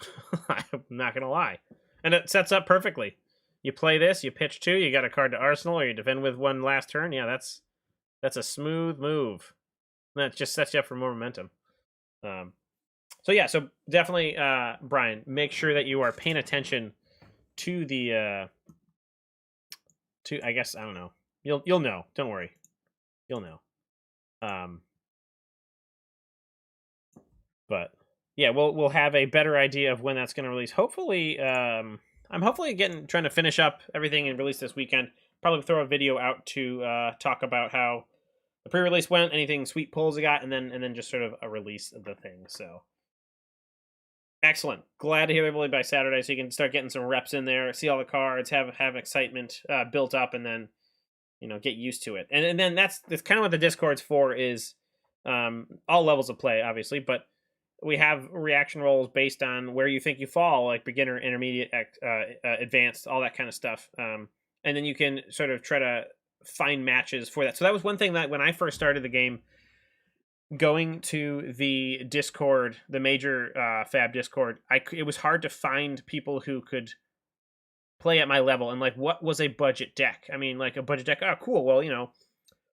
I'm not gonna lie, and it sets up perfectly. You play this, you pitch 2, you got a card to Arsenal, or you defend with 1 last turn. Yeah, that's a smooth move. That just sets you up for more momentum. So yeah, so definitely, Brian, make sure that you are paying attention to the I guess, I don't know. You'll know. Don't worry, you'll know. But yeah, we'll have a better idea of when that's going to release. Hopefully, I'm hopefully trying to finish up everything and release this weekend. Probably throw a video out to talk about how the pre-release went, anything sweet pulls we got, and then just sort of a release of the thing. So excellent. Glad to hear everybody by Saturday, so you can start getting some reps in there, see all the cards, have excitement built up, and then get used to it. And then that's kind of what the Discord's for, is all levels of play, obviously, but we have reaction rolls based on where you think you fall, like beginner, intermediate, advanced, all that kind of stuff. And then you can sort of try to find matches for that. So that was one thing that when I first started the game, going to the Discord, the major Fab Discord, it was hard to find people who could play at my level, and like, what was a budget deck? I mean, like a budget deck, oh cool, well,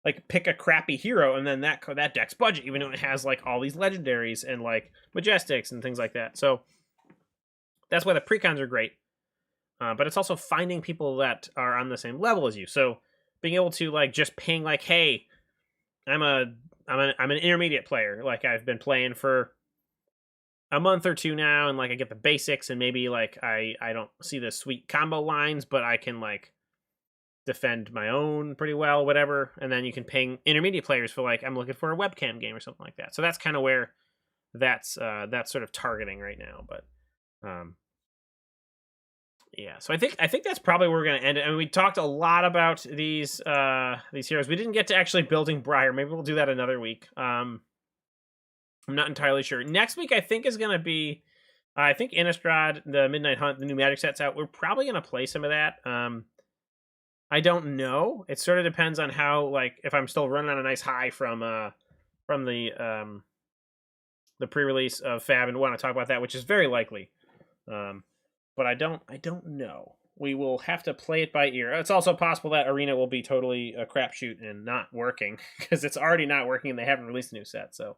like pick a crappy hero, and then that deck's budget, even though it has like all these legendaries and like majestics and things like that. So that's why the precons are great. But it's also finding people that are on the same level as you. So being able to like just ping like, hey, I'm an intermediate player. Like I've been playing for a month or 2 now, and like I get the basics, and maybe like I don't see the sweet combo lines, but I can like defend my own pretty well, whatever. And then you can ping intermediate players for like, I'm looking for a webcam game or something like that. So that's kind of where that's sort of targeting right now. But yeah, so I think that's probably where we're gonna end it. I mean, we talked a lot about these heroes. We didn't get to actually building Briar. Maybe we'll do that another week. I'm not entirely sure. Next week, I think, is gonna be, I think Innistrad, the Midnight Hunt, the new Magic set's out. We're probably gonna play some of that. I don't know. It sort of depends on how, like, if I'm still running on a nice high from the pre-release of Fab, and want to talk about that, which is very likely. But I don't know. We will have to play it by ear. It's also possible that Arena will be totally a crapshoot and not working, because it's already not working and they haven't released a new set. So,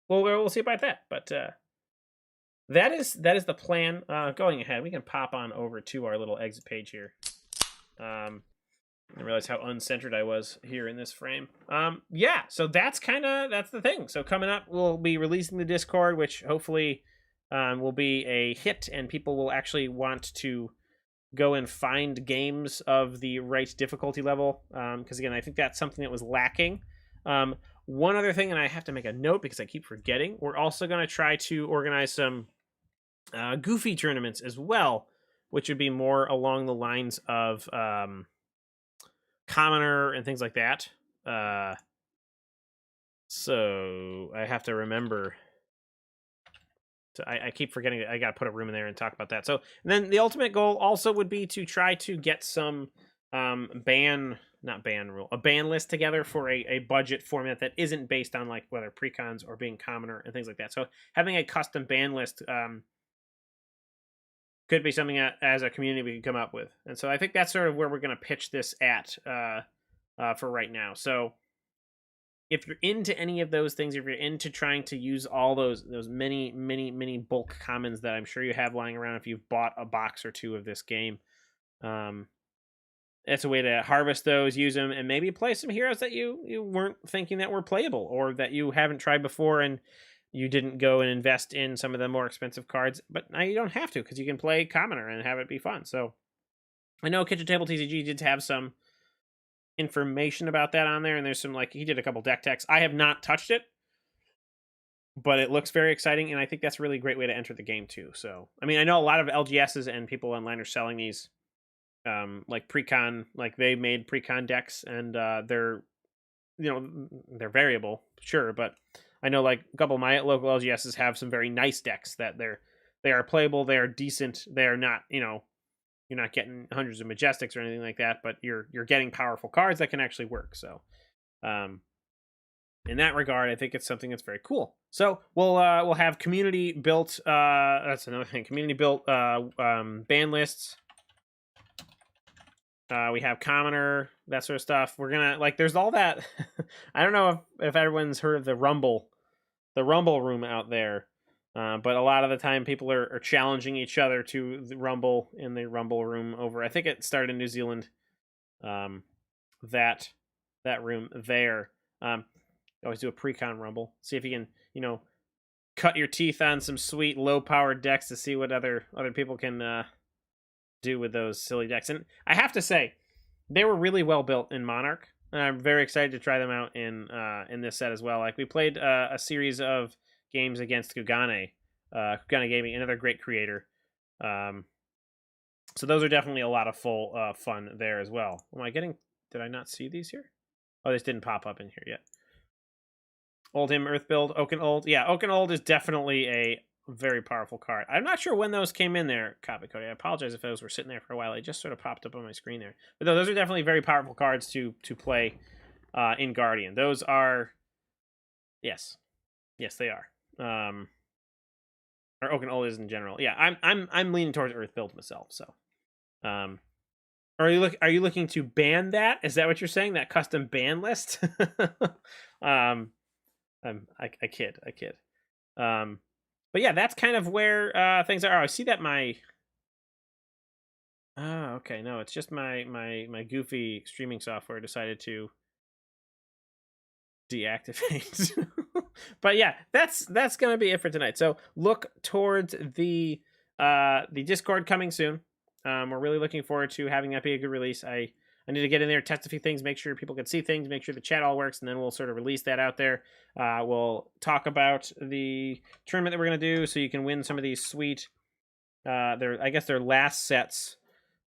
we'll see about that. But that is the plan. Going ahead, we can pop on over to our little exit page here. I realized how uncentered I was here in this frame. Yeah, so that's the thing. So coming up, we'll be releasing the Discord, which hopefully will be a hit, and people will actually want to go and find games of the right difficulty level. Because again, I think that's something that was lacking. One other thing, and I have to make a note because I keep forgetting, we're also going to try to organize some goofy tournaments as well, which would be more along the lines of commoner and things like that. So I have to remember. I keep forgetting that I got to put a room in there and talk about that. So and then the ultimate goal also would be to try to get some a ban list together for a budget format that isn't based on like whether precons or being commoner and things like that. So having a custom ban list could be something that, as a community, we can come up with. And so I think that's sort of where we're going to pitch this at for right now. So if you're into any of those things, if you're into trying to use all those many bulk commons that I'm sure you have lying around, if you've bought a box or two of this game, that's a way to harvest those, use them, and maybe play some heroes that you weren't thinking that were playable, or that you haven't tried before and you didn't go and invest in some of the more expensive cards. But now you don't have to, because you can play commoner and have it be fun. So I know Kitchen Table TCG did have some information about that on there, and there's some, like, he did a couple deck techs. I have not touched it, but it looks very exciting, and I think that's a really great way to enter the game too. So I mean, I know a lot of LGSs and people online are selling these like precon, like they made precon decks, and they're they're variable, sure, but I know like a couple of my local LGSs have some very nice decks that they are playable, they are decent, they are not, you're not getting hundreds of Majestics or anything like that, but you're getting powerful cards that can actually work. So in that regard, I think it's something that's very cool. So we'll have community built that's another thing, community built ban lists. We have commoner, that sort of stuff. We're gonna, like, there's all that. I don't know if everyone's heard of the Rumble room out there, but a lot of the time people are challenging each other to the Rumble in the Rumble room over. I think it started in New Zealand. That room there. Always do a pre-con Rumble. See if you can cut your teeth on some sweet low powered decks to see what other people can do with those silly decks. And I have to say, they were really well built in Monarch, and I'm very excited to try them out in this set as well. Like, we played a series of games against Kugane Gaming, another great creator. So those are definitely a lot of full fun there as well. Did I not see these here? Oh, this didn't pop up in here yet. Oldhim Earth Build, Oaken Old. Yeah, Oaken Old is definitely a very powerful card. I'm not sure when those came in there, Copy Cody. I apologize if those were sitting there for a while. They just sort of popped up on my screen there. But those are definitely very powerful cards to play in Guardian. Those are, yes, they are. Or Oaken Old is in general. Yeah, I'm leaning towards Earth Build myself. So, are you looking to ban that? Is that what you're saying? That custom ban list? I kid. But yeah, that's kind of where things are. Oh, I see that oh, okay, no, it's just my goofy streaming software decided to deactivate. But yeah, that's gonna be it for tonight. So look towards the Discord coming soon. We're really looking forward to having that be a good release. I need to get in there, test a few things, make sure people can see things, make sure the chat all works, and then we'll sort of release that out there. We'll talk about the tournament that we're going to do, so you can win some of these sweet, I guess they're last sets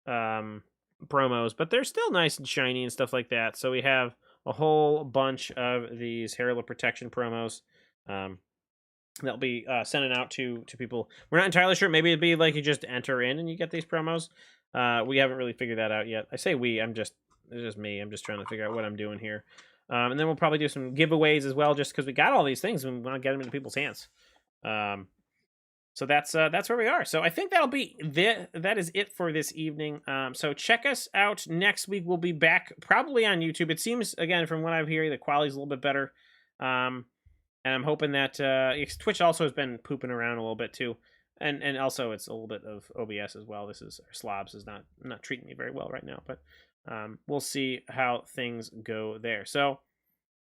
promos, but they're still nice and shiny and stuff like that. So we have a whole bunch of these Herald of Protection promos that'll be sending out to people. We're not entirely sure. Maybe it'd be like you just enter in and you get these promos. We haven't really figured that out yet. I say we, it's just me. I'm just trying to figure out what I'm doing here. And then we'll probably do some giveaways as well, just because we got all these things and we want to get them into people's hands. So that's where we are. So I think that is it for this evening. So check us out next week. We'll be back probably on YouTube. It seems, again, from what I'm hearing, the quality's a little bit better. And I'm hoping that Twitch also has been pooping around a little bit too. And also it's a little bit of OBS as well. Slobs is not treating me very well right now, but we'll see how things go there. So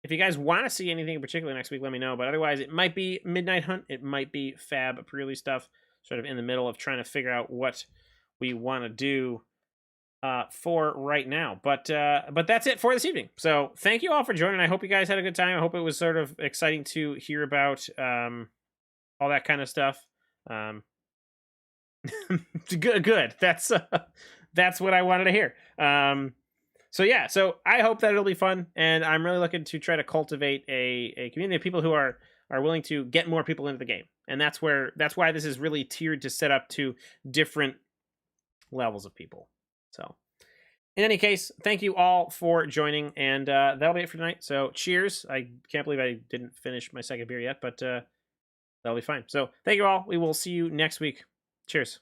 if you guys want to see anything in particular next week, let me know. But otherwise, it might be Midnight Hunt. It might be Fab pre-release stuff, sort of in the middle of trying to figure out what we want to do for right now. But that's it for this evening. So thank you all for joining. I hope you guys had a good time. I hope it was sort of exciting to hear about all that kind of stuff. Good. That's what I wanted to hear. So yeah, so I hope that it'll be fun, and I'm really looking to try to cultivate a community of people who are willing to get more people into the game, and that's why this is really tiered to set up to different levels of people. So in any case, thank you all for joining, and that'll be it for tonight. So cheers. I can't believe I didn't finish my second beer yet, but that'll be fine. So thank you all. We will see you next week. Cheers.